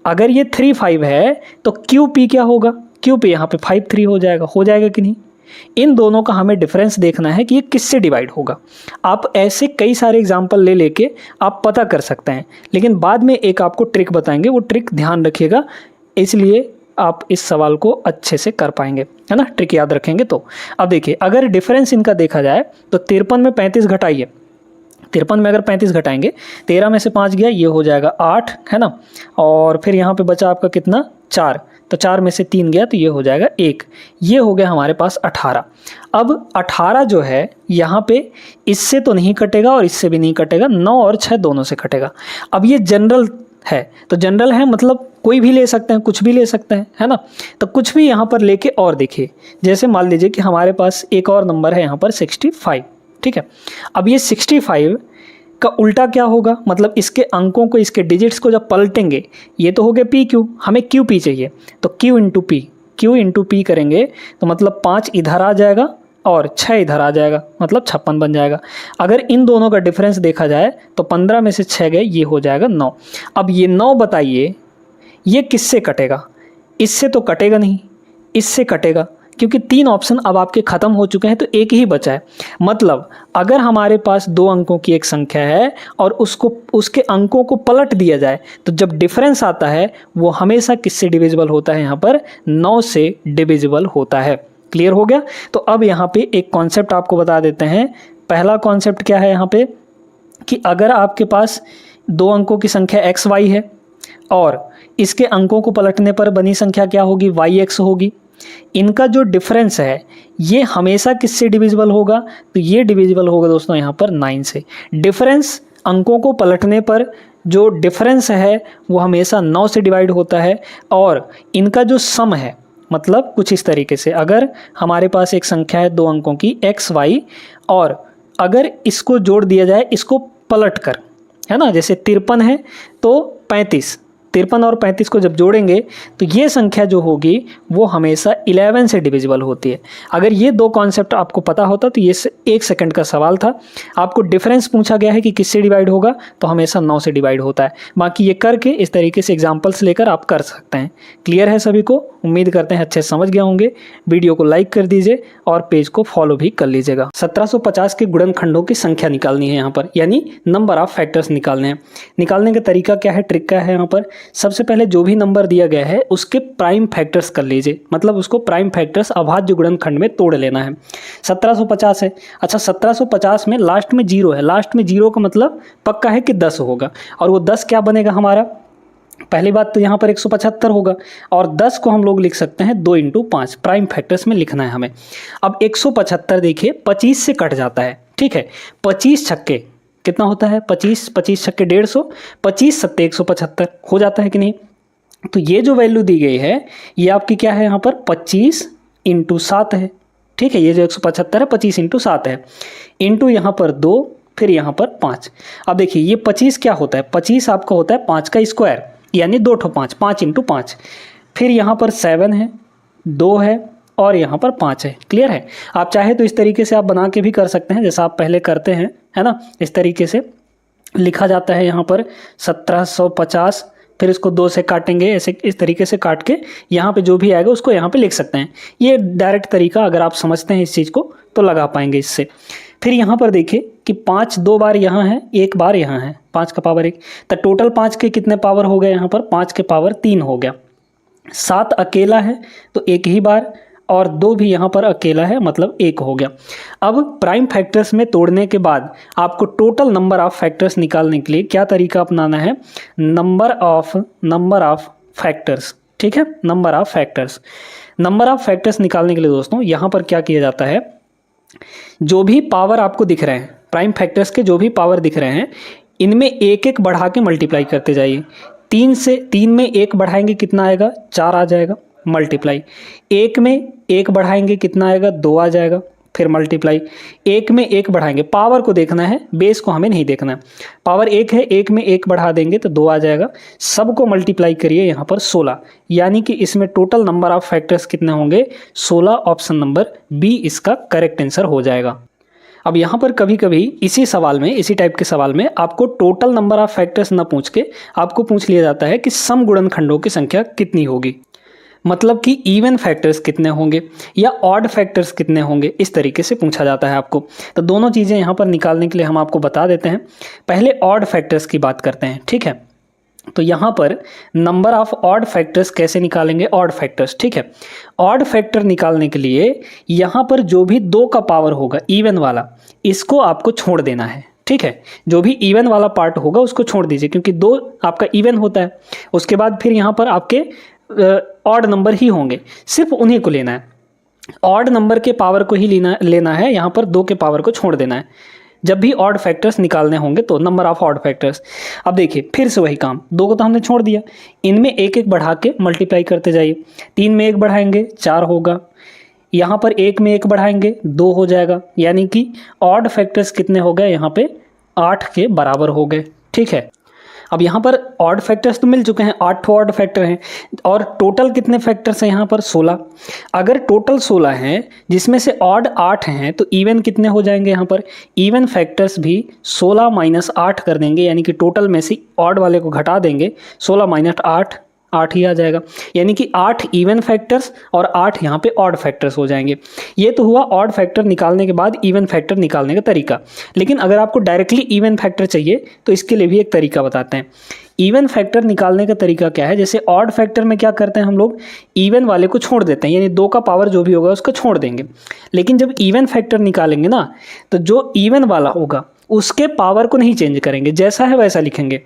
अगर ये 3 5 है तो क्यू पी क्या होगा, क्यू पी यहाँ पे 5 3 हो जाएगा कि नहीं। इन दोनों का हमें डिफरेंस देखना है कि ये किससे डिवाइड होगा। आप ऐसे कई सारे एग्जाम्पल ले लेके आप पता कर सकते हैं, लेकिन बाद में एक आपको ट्रिक बताएंगे, वो ट्रिक ध्यान रखिएगा, इसलिए आप इस सवाल को अच्छे से कर पाएंगे, है ना। ट्रिक याद रखेंगे तो। अब देखिए, अगर डिफरेंस इनका देखा जाए तो 53 में 35 घटाइए, 53 में अगर 35 घटाएंगे, 13 में से 5 गया, ये हो जाएगा 8, है ना। और फिर यहाँ पे बचा आपका कितना, 4, तो 4 में से 3 गया तो ये हो जाएगा 1, ये हो गया हमारे पास 18। अब 18 जो है यहाँ पे इससे तो नहीं कटेगा और इससे भी नहीं कटेगा, 9 और 6 दोनों से कटेगा। अब ये जनरल है, तो जनरल है मतलब कोई भी ले सकते हैं, कुछ भी ले सकते हैं, है ना। तो कुछ भी यहाँ पर लेके और देखिए, जैसे मान लीजिए कि हमारे पास एक और नंबर है यहाँ पर 65, ठीक है। अब ये 65 का उल्टा क्या होगा, मतलब इसके अंकों को, इसके डिजिट्स को जब पलटेंगे, ये तो हो गया पी क्यू, हमें क्यू पी चाहिए, तो क्यू इंटू पी करेंगे तो मतलब 5 इधर आ जाएगा और 6 इधर आ जाएगा, मतलब 56 बन जाएगा। अगर इन दोनों का डिफरेंस देखा जाए तो 15 में से 6 गए, ये हो जाएगा 9। अब ये 9 बताइए ये किससे कटेगा, इससे तो कटेगा नहीं, इससे कटेगा, क्योंकि 3 ऑप्शन अब आपके ख़त्म हो चुके हैं, तो एक ही बचा है। मतलब अगर हमारे पास 2 अंकों की एक संख्या है और उसके अंकों को पलट दिया जाए तो जब डिफरेंस आता है वो हमेशा किससे डिविजिबल होता है, यहाँ पर 9 से डिविजिबल होता है। क्लियर हो गया। तो अब यहाँ पे एक कॉन्सेप्ट आपको बता देते हैं। पहला कॉन्सेप्ट क्या है यहाँ पे, कि अगर आपके पास 2 अंकों की संख्या एक्स वाई है और इसके अंकों को पलटने पर बनी संख्या क्या होगी, वाई एक्स होगी। इनका जो डिफरेंस है ये हमेशा किससे डिविजिबल होगा, तो ये डिविजिबल होगा दोस्तों यहाँ पर 9 से। डिफरेंस अंकों को पलटने पर जो डिफरेंस है वो हमेशा 9 से डिवाइड होता है। और इनका जो सम है, मतलब कुछ इस तरीके से, अगर हमारे पास एक संख्या है 2 अंकों की एक्स वाई, और अगर इसको जोड़ दिया जाए इसको पलट कर, है ना, जैसे 53 है तो 35, 53 और 35 को जब जोड़ेंगे तो ये संख्या जो होगी वो हमेशा 11 से डिविजिबल होती है। अगर ये 2 कॉन्सेप्ट आपको पता होता तो ये 1 सेकंड का सवाल था। आपको डिफरेंस पूछा गया है कि किससे डिवाइड होगा, तो हमेशा 9 से डिवाइड होता है। बाकी ये करके इस तरीके से एग्जाम्पल्स लेकर आप कर सकते हैं। क्लियर है सभी को, उम्मीद करते हैं अच्छे समझ गए होंगे। वीडियो को लाइक कर दीजिए और पेज को फॉलो भी कर लीजिएगा। 1750 के गुणनखंडों की संख्या निकालनी है यहाँ पर, यानी नंबर ऑफ फैक्टर्स निकालने हैं। निकालने का तरीका क्या है, ट्रिक क्या है यहाँ पर, सबसे पहले जो भी नंबर दिया गया है उसके प्राइम फैक्टर्स कर लीजिए, मतलब उसको प्राइम फैक्टर्स अभाज्य गुणनखंड में तोड़ लेना है। 1750 है, अच्छा 1750 में लास्ट में 0 है, लास्ट में 0 का मतलब पक्का है कि 10 होगा, और वो 10 क्या बनेगा हमारा, पहली बात तो यहाँ पर 175 होगा, और 10 को हम लोग लिख सकते हैं 2 × 5, प्राइम फैक्टर्स में लिखना है हमें। अब 175 देखिए 25 से कट जाता है, ठीक है, 25 छक्के कितना होता है, 25 छक्के 150, 25 सत्ते 175 हो जाता है कि नहीं। तो ये जो वैल्यू दी गई है ये आपकी क्या है यहाँ पर 25 × 7 है, ठीक है। ये जो 175 है 25 × 7 है, इंटू यहाँ पर 2, फिर यहाँ पर 5। अब देखिए ये 25 क्या होता है, 25 आपका होता है 5 का स्क्वायर, यानी 2 ठो 5, 5 × 5, फिर यहाँ पर 7 है, 2 है और यहाँ पर 5 है। क्लियर है। आप चाहे तो इस तरीके से आप बना के भी कर सकते हैं जैसा आप पहले करते हैं, है ना। इस तरीके से लिखा जाता है यहाँ पर 1750, फिर इसको 2 से काटेंगे, ऐसे इस तरीके से काट के यहाँ पे जो भी आएगा उसको यहाँ पे लिख सकते हैं। ये डायरेक्ट तरीका अगर आप समझते हैं इस चीज़ को तो लगा पाएंगे इससे। फिर यहाँ पर देखिए कि 5 2 बार यहाँ है, 1 बार यहाँ है, 5 का पावर 1, तो टोटल 5 के कितने पावर हो गए यहाँ पर, 5 के पावर 3 हो गया। 7 अकेला है तो 1 ही बार, और 2 भी यहाँ पर अकेला है मतलब 1 हो गया। अब प्राइम फैक्टर्स में तोड़ने के बाद आपको टोटल नंबर ऑफ फैक्टर्स निकालने के लिए क्या तरीका अपनाना है, नंबर ऑफ फैक्टर्स, ठीक है, नंबर ऑफ फैक्टर्स निकालने के लिए दोस्तों यहाँ पर क्या किया जाता है, जो भी पावर आपको दिख रहे हैं, प्राइम फैक्टर्स के जो भी पावर दिख रहे हैं, इनमें एक एक बढ़ा के मल्टीप्लाई करते जाइए। 3 में 1 बढ़ाएंगे कितना आएगा, 4 आ जाएगा, मल्टीप्लाई। 1 में 1 बढ़ाएंगे कितना आएगा, 2 आ जाएगा, फिर मल्टीप्लाई, एक में एक बढ़ाएंगे, पावर को देखना है, बेस को हमें नहीं देखना है। पावर एक है, एक में एक बढ़ा देंगे तो 2 आ जाएगा, सबको मल्टीप्लाई करिए यहाँ पर 16, यानी कि इसमें टोटल नंबर ऑफ फैक्टर्स कितने होंगे 16। ऑप्शन नंबर बी इसका करेक्ट आंसर हो जाएगा। अब यहाँ पर कभी कभी इसी सवाल में, इसी टाइप के सवाल में आपको टोटल नंबर ऑफ फैक्टर्स न पूछ के आपको पूछ लिया जाता है कि सम गुणनखंडों की संख्या कितनी होगी, मतलब कि इवन फैक्टर्स कितने होंगे या ऑड फैक्टर्स कितने होंगे, इस तरीके से पूछा जाता है आपको। तो दोनों चीज़ें यहाँ पर निकालने के लिए हम आपको बता देते हैं। पहले ऑड फैक्टर्स की बात करते हैं, ठीक है। तो यहाँ पर नंबर ऑफ ऑड फैक्टर्स कैसे निकालेंगे, ऑड फैक्टर्स, ठीक है। ऑड फैक्टर निकालने के लिए यहाँ पर जो भी 2 का पावर होगा इवन वाला, इसको आपको छोड़ देना है, ठीक है। जो भी इवन वाला पार्ट होगा उसको छोड़ दीजिए, क्योंकि 2 आपका इवन होता है। उसके बाद फिर यहाँ पर आपके ऑड नंबर ही होंगे, सिर्फ उन्हीं को लेना है। ऑड नंबर के पावर को ही लेना है, यहाँ पर 2 के पावर को छोड़ देना है जब भी ऑड फैक्टर्स निकालने होंगे तो, नंबर ऑफ ऑड फैक्टर्स। अब देखिए फिर से वही काम, 2 को तो हमने छोड़ दिया, इनमें एक एक बढ़ा के मल्टीप्लाई करते जाइए। 3 में 1 बढ़ाएंगे 4 होगा, यहाँ पर 1 में 1 बढ़ाएंगे 2 हो जाएगा, यानी कि ऑड फैक्टर्स कितने हो गए यहाँ पे 8 के बराबर हो गए, ठीक है। अब यहाँ पर ऑड फैक्टर्स तो मिल चुके हैं, 8 ऑड फैक्टर हैं, और टोटल कितने फैक्टर्स हैं यहाँ पर 16। अगर टोटल 16 हैं जिसमें से ऑड 8 हैं तो इवन कितने हो जाएंगे यहाँ पर, इवन फैक्टर्स भी 16 माइनस 8 कर देंगे, यानी कि टोटल में से ऑड वाले को घटा देंगे, 16 माइनस 8 ही आ जाएगा, यानी कि 8 इवन फैक्टर्स और 8 यहाँ पे ऑड फैक्टर्स हो जाएंगे। ये तो हुआ ऑड फैक्टर निकालने के बाद इवन फैक्टर निकालने का तरीका। लेकिन अगर आपको डायरेक्टली इवन फैक्टर चाहिए तो इसके लिए भी एक तरीका बताते हैं। इवन फैक्टर निकालने का तरीका क्या है, जैसे ऑड फैक्टर में क्या करते हैं हम लोग, इवन वाले को छोड़ देते हैं, यानी 2 का पावर जो भी होगा उसको छोड़ देंगे। लेकिन जब इवन फैक्टर निकालेंगे ना, तो जो इवन वाला होगा उसके पावर को नहीं चेंज करेंगे, जैसा है वैसा लिखेंगे।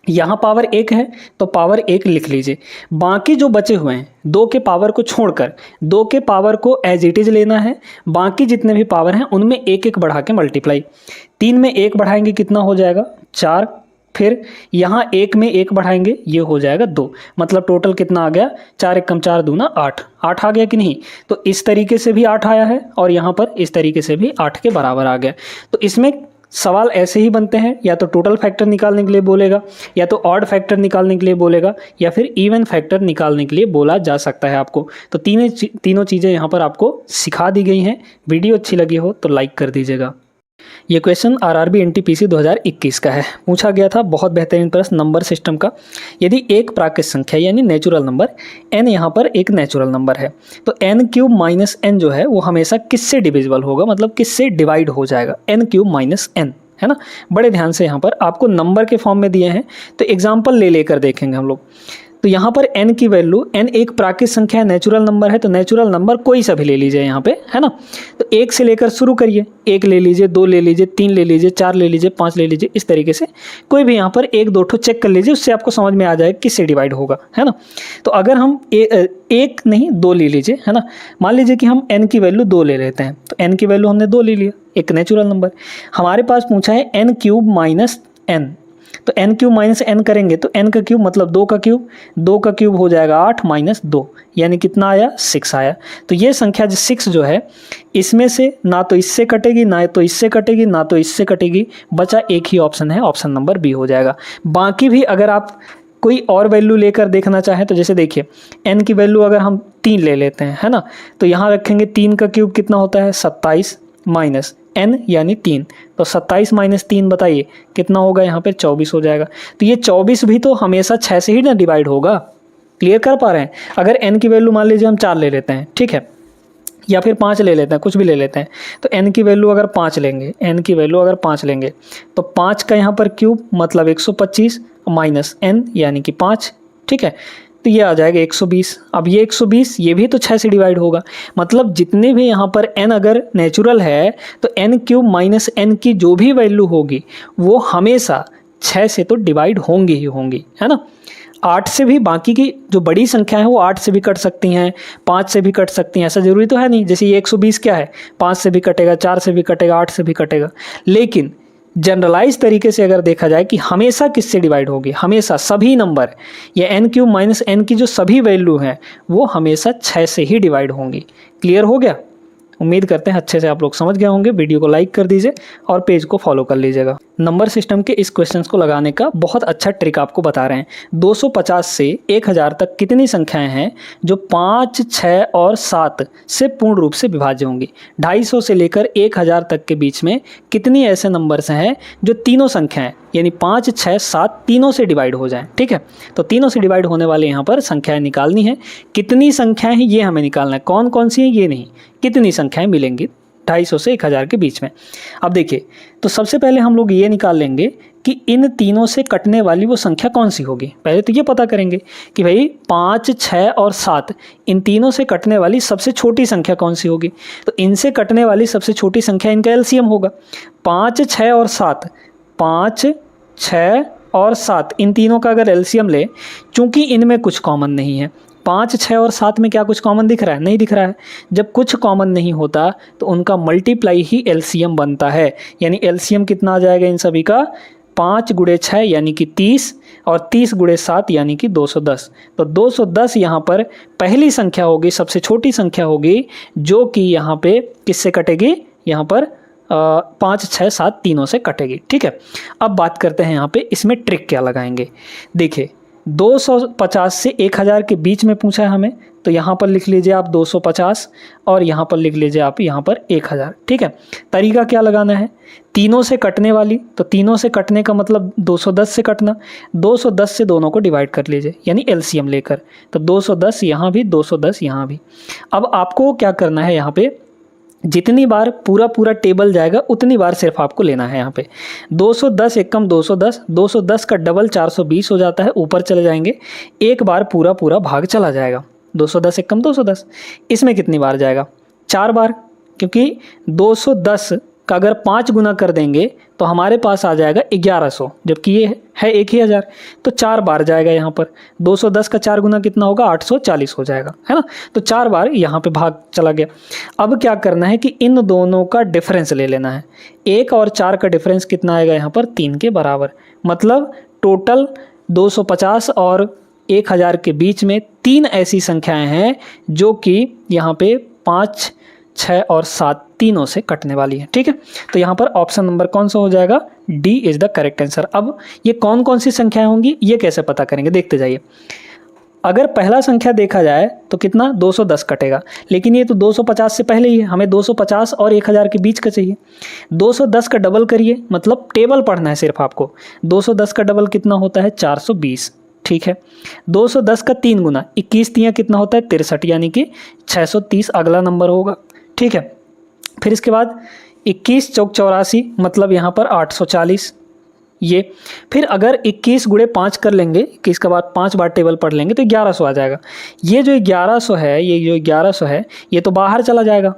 यहाँ पावर 1 है तो पावर 1 लिख लीजिए, बाकी जो बचे हुए हैं 2 के पावर को छोड़कर 2 के पावर को एज इट इज़ लेना है, बाकी जितने भी पावर हैं उनमें एक एक बढ़ा के मल्टीप्लाई। 3 में 1 बढ़ाएंगे कितना हो जाएगा 4, फिर यहाँ 1 में 1 बढ़ाएंगे ये हो जाएगा 2, मतलब टोटल कितना आ गया 4 एकम 4 दूना 8 आ गया कि नहीं। तो इस तरीके से भी 8 आया है और यहाँ पर इस तरीके से भी 8 के बराबर आ गया। तो इसमें सवाल ऐसे ही बनते हैं, या तो टोटल फैक्टर निकालने के लिए बोलेगा, या तो ऑड फैक्टर निकालने के लिए बोलेगा, या फिर इवन फैक्टर निकालने के लिए बोला जा सकता है आपको। तो तीनों चीज़ें यहाँ पर आपको सिखा दी गई हैं। वीडियो अच्छी लगी हो तो लाइक कर दीजिएगा। ये क्वेश्चन आरआरबी एनटीपीसी 2021 का है, पूछा गया था, बहुत बेहतरीन प्रश्न नंबर सिस्टम का। यदि एक प्राकृत संख्या यानी नेचुरल नंबर n यहाँ पर एक नेचुरल नंबर है, तो n³ माइनस n जो है वो हमेशा किससे डिविजिबल होगा, मतलब किससे डिवाइड हो जाएगा, n³ माइनस n, है ना। बड़े ध्यान से यहाँ पर आपको नंबर के फॉर्म में दिए हैं, तो एग्जाम्पल ले लेकर देखेंगे हम लोग। तो यहाँ पर n की वैल्यू, n एक प्राकृत संख्या है, नेचुरल नंबर है, तो नेचुरल नंबर कोई सा भी ले लीजिए यहाँ पे, है ना। तो 1 से लेकर शुरू करिए, 1 ले लीजिए, 2 ले लीजिए, 3 ले लीजिए, 4 ले लीजिए, 5 ले लीजिए, इस तरीके से कोई भी यहाँ पर 1-2 ठो चेक कर लीजिए, उससे आपको समझ में आ जाएगा किससे डिवाइड होगा, है ना। तो अगर हम 1 नहीं 2 ले लीजिए, है ना। मान लीजिए कि हम n की वैल्यू 2 ले लेते हैं, तो n की वैल्यू हमने 2 ले लिया, एक नेचुरल नंबर। हमारे पास पूछा है n³ माइनस n, तो n³ माइनस n करेंगे तो n का क्यूब मतलब 2 का क्यूब, 2 का क्यूब हो जाएगा 8 माइनस 2, यानी कितना आया 6 आया। तो ये संख्या 6 जो है, इसमें से ना तो इससे कटेगी, ना तो इससे कटेगी, ना तो इससे कटेगी, बचा एक ही ऑप्शन है, ऑप्शन नंबर बी हो जाएगा। बाकी भी अगर आप कोई और वैल्यू लेकर देखना चाहें तो जैसे देखिए n की वैल्यू अगर हम 3 ले लेते हैं, है ना, तो यहाँ रखेंगे 3 का क्यूब कितना होता है 27 माइनस n यानी 3, तो 27 माइनस 3 बताइए कितना होगा, यहाँ पे 24 हो जाएगा। तो ये 24 भी तो हमेशा 6 से ही ना डिवाइड होगा, क्लियर कर पा रहे हैं। अगर n की वैल्यू मान लीजिए हम 4 ले लेते हैं, ठीक है, या फिर 5 ले लेते हैं, कुछ भी ले लेते हैं, तो n की वैल्यू अगर 5 लेंगे, n की वैल्यू अगर 5 लेंगे तो 5 का यहाँ पर क्यूब मतलब 125 माइनस n यानी कि 5, ठीक है, तो ये आ जाएगा 120। अब ये 120 ये भी तो 6 से डिवाइड होगा, मतलब जितने भी यहाँ पर n अगर नेचुरल है तो n³ माइनस n की जो भी वैल्यू होगी वो हमेशा 6 से तो डिवाइड होंगी ही होंगी, है ना। 8 से भी बाकी की जो बड़ी संख्या है वो 8 से भी कट सकती हैं, 5 से भी कट सकती हैं, ऐसा ज़रूरी तो है नहीं। जैसे ये 120 क्या है, 5 से भी कटेगा, 4 से भी कटेगा, 8 से भी कटेगा। लेकिन जनरलाइज तरीके से अगर देखा जाए कि हमेशा किससे डिवाइड होगी, हमेशा सभी नंबर या n³ माइनस n की जो सभी वैल्यू हैं वो हमेशा 6 से ही डिवाइड होंगी। क्लियर हो गया। उम्मीद करते हैं अच्छे से आप लोग समझ गए होंगे। वीडियो को लाइक कर दीजिए और पेज को फॉलो कर लीजिएगा। नंबर सिस्टम के इस क्वेश्चन को लगाने का बहुत अच्छा ट्रिक आपको बता रहे हैं। 250 से 1000 तक कितनी संख्याएं हैं जो 5, 6 और 7 से पूर्ण रूप से विभाज्य होंगी। 250 से लेकर 1000 तक के बीच में कितनी ऐसे नंबर्स हैं जो तीनों संख्याएं यानी 5, 6, 7 तीनों से डिवाइड हो जाएं। ठीक है, तो तीनों से डिवाइड होने वाले यहाँ पर संख्याएं निकालनी है। कितनी संख्याएं हैं ये हमें निकालना है, कौन कौन सी हैं ये नहीं, कितनी संख्याएं मिलेंगी 250 से 1000 के बीच में। अब देखिए, तो सबसे पहले हम लोग ये निकाल लेंगे कि इन तीनों से कटने वाली वो संख्या कौन सी होगी। पहले तो ये पता करेंगे कि भाई 5, 6 और 7 इन तीनों से कटने वाली सबसे छोटी संख्या कौन सी होगी। तो इनसे कटने वाली सबसे छोटी संख्या इनका एलसीएम होगा। 5, 6 और 7, 5, 6 और 7 इन तीनों का अगर एलसीएम ले, चूंकि इनमें कुछ कॉमन नहीं है, 5, 6 और 7 में क्या कुछ कॉमन दिख रहा है? नहीं दिख रहा है। जब कुछ कॉमन नहीं होता तो उनका मल्टीप्लाई ही एलसीएम बनता है। यानी एलसीएम कितना आ जाएगा इन सभी का? 5 × 6 यानी कि 30 और 30 × 7 यानी कि 210। तो 210 यहाँ पर पहली संख्या होगी, सबसे छोटी संख्या होगी, जो कि यहाँ पे किससे कटेगी? यहाँ पर 5, 6, 7 तीनों से कटेगी। ठीक है, अब बात करते हैं यहाँ पे इसमें ट्रिक क्या लगाएंगे। देखिए, 250 से 1000 के बीच में पूछा है हमें, तो यहाँ पर लिख लीजिए आप 250 और यहाँ पर लिख लीजिए आप यहाँ पर 1000। ठीक है, तरीका क्या लगाना है? तीनों से कटने वाली, तो तीनों से कटने का मतलब 210 से कटना, 210 से दोनों को डिवाइड कर लीजिए यानी एलसीएम लेकर। तो 210 यहाँ भी, 210 यहाँ भी। अब आपको क्या करना है, यहाँ पे जितनी बार पूरा टेबल जाएगा उतनी बार सिर्फ आपको लेना है। यहाँ पे 210 एकम 210, 210 का डबल 420 हो जाता है, ऊपर चले जाएंगे, एक बार पूरा भाग चला जाएगा। 210 एकम 210, इसमें कितनी बार जाएगा? 4 बार, क्योंकि 210 का अगर 5 गुना कर देंगे तो हमारे पास आ जाएगा 1100, जबकि ये है 1000, तो 4 बार जाएगा यहाँ पर। 210 का 4 गुना कितना होगा? 840 हो जाएगा, है ना। तो 4 बार यहाँ पे भाग चला गया। अब क्या करना है कि इन दोनों का डिफरेंस ले लेना है। 1 और 4 का डिफरेंस कितना आएगा यहाँ पर? 3 के बराबर। मतलब टोटल 250 और 1000 के बीच में 3 ऐसी संख्याएं हैं जो कि यहाँ पे 5, 6 और 7 तीनों से कटने वाली है। ठीक है, तो यहाँ पर ऑप्शन नंबर कौन सा हो जाएगा? D is the correct answer. अब ये कौन कौन सी संख्याएं होंगी ये कैसे पता करेंगे, देखते जाइए। अगर पहला संख्या देखा जाए तो कितना? 210 कटेगा, लेकिन ये तो 250 से पहले ही है, हमें 250 और 1000 के बीच का चाहिए। 210 का डबल करिए, मतलब टेबल पढ़ना है सिर्फ आपको। 210 का डबल कितना होता है? 420। ठीक है, 210 का 3 गुना 21 तियाँ कितना होता है? 63, यानी कि 630 अगला नंबर होगा। ठीक है, फिर इसके बाद 21 चौक 84, मतलब यहाँ पर 840 ये। फिर अगर 21 × 5 कर लेंगे, 21 के बाद 5 बार टेबल पढ़ लेंगे तो 1100 आ जाएगा। ये जो 1100 है, ये जो 1100 है, ये तो बाहर चला जाएगा,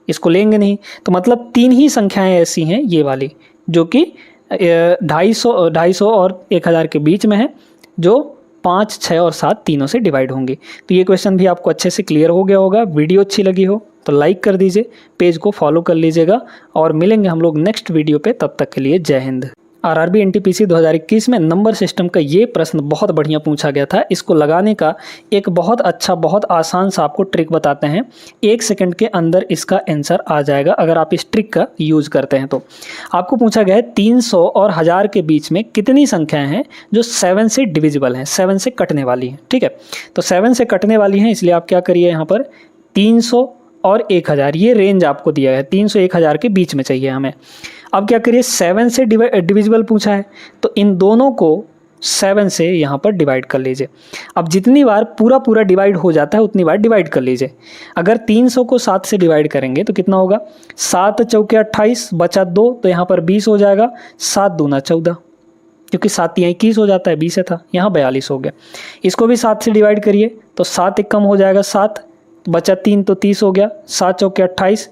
इसको लेंगे नहीं। तो मतलब 3 ही संख्याएं ऐसी हैं ये वाली जो कि 250 और 1000 के बीच में है, जो 5, 6 और 7 तीनों से डिवाइड होंगी। तो ये क्वेश्चन भी आपको अच्छे से क्लियर हो गया होगा। वीडियो अच्छी लगी हो तो लाइक कर दीजिए, पेज को फॉलो कर लीजिएगा और मिलेंगे हम लोग नेक्स्ट वीडियो पे। तब तक के लिए जय हिंद। आरआरबी एनटीपीसी 2021 में नंबर सिस्टम का ये प्रश्न बहुत बढ़िया पूछा गया था। इसको लगाने का एक बहुत अच्छा, बहुत आसान सा आपको ट्रिक बताते हैं। 1 सेकंड के अंदर इसका आंसर आ जाएगा अगर आप इस ट्रिक का यूज़ करते हैं तो। आपको पूछा गया है 300 और 1000 के बीच में कितनी संख्याएं हैं जो 7 से डिविजिबल हैं, 7 से कटने वाली हैं। ठीक है, तो 7 से कटने वाली हैं, इसलिए आप क्या करिए, यहाँ पर 300 और 1000 ये रेंज आपको दिया है, 300 1000 के बीच में चाहिए हमें। अब क्या करिए, 7 से डिविजिबल पूछा है तो इन दोनों को 7 से यहाँ पर डिवाइड कर लीजिए। अब जितनी बार पूरा डिवाइड हो जाता है उतनी बार डिवाइड कर लीजिए। अगर 300 को 7 से डिवाइड करेंगे तो कितना होगा? 7 चौके 28, बचा 2 तो यहाँ पर 20 हो जाएगा। 7 दूना 14, क्योंकि 7 यहाँ 21 हो जाता है, 20 था, यहाँ 42 हो गया। इसको भी 7 से डिवाइड करिए तो 7 एक कम हो जाएगा 7, बचा 3 तो 30 हो गया। 7 चौके 28,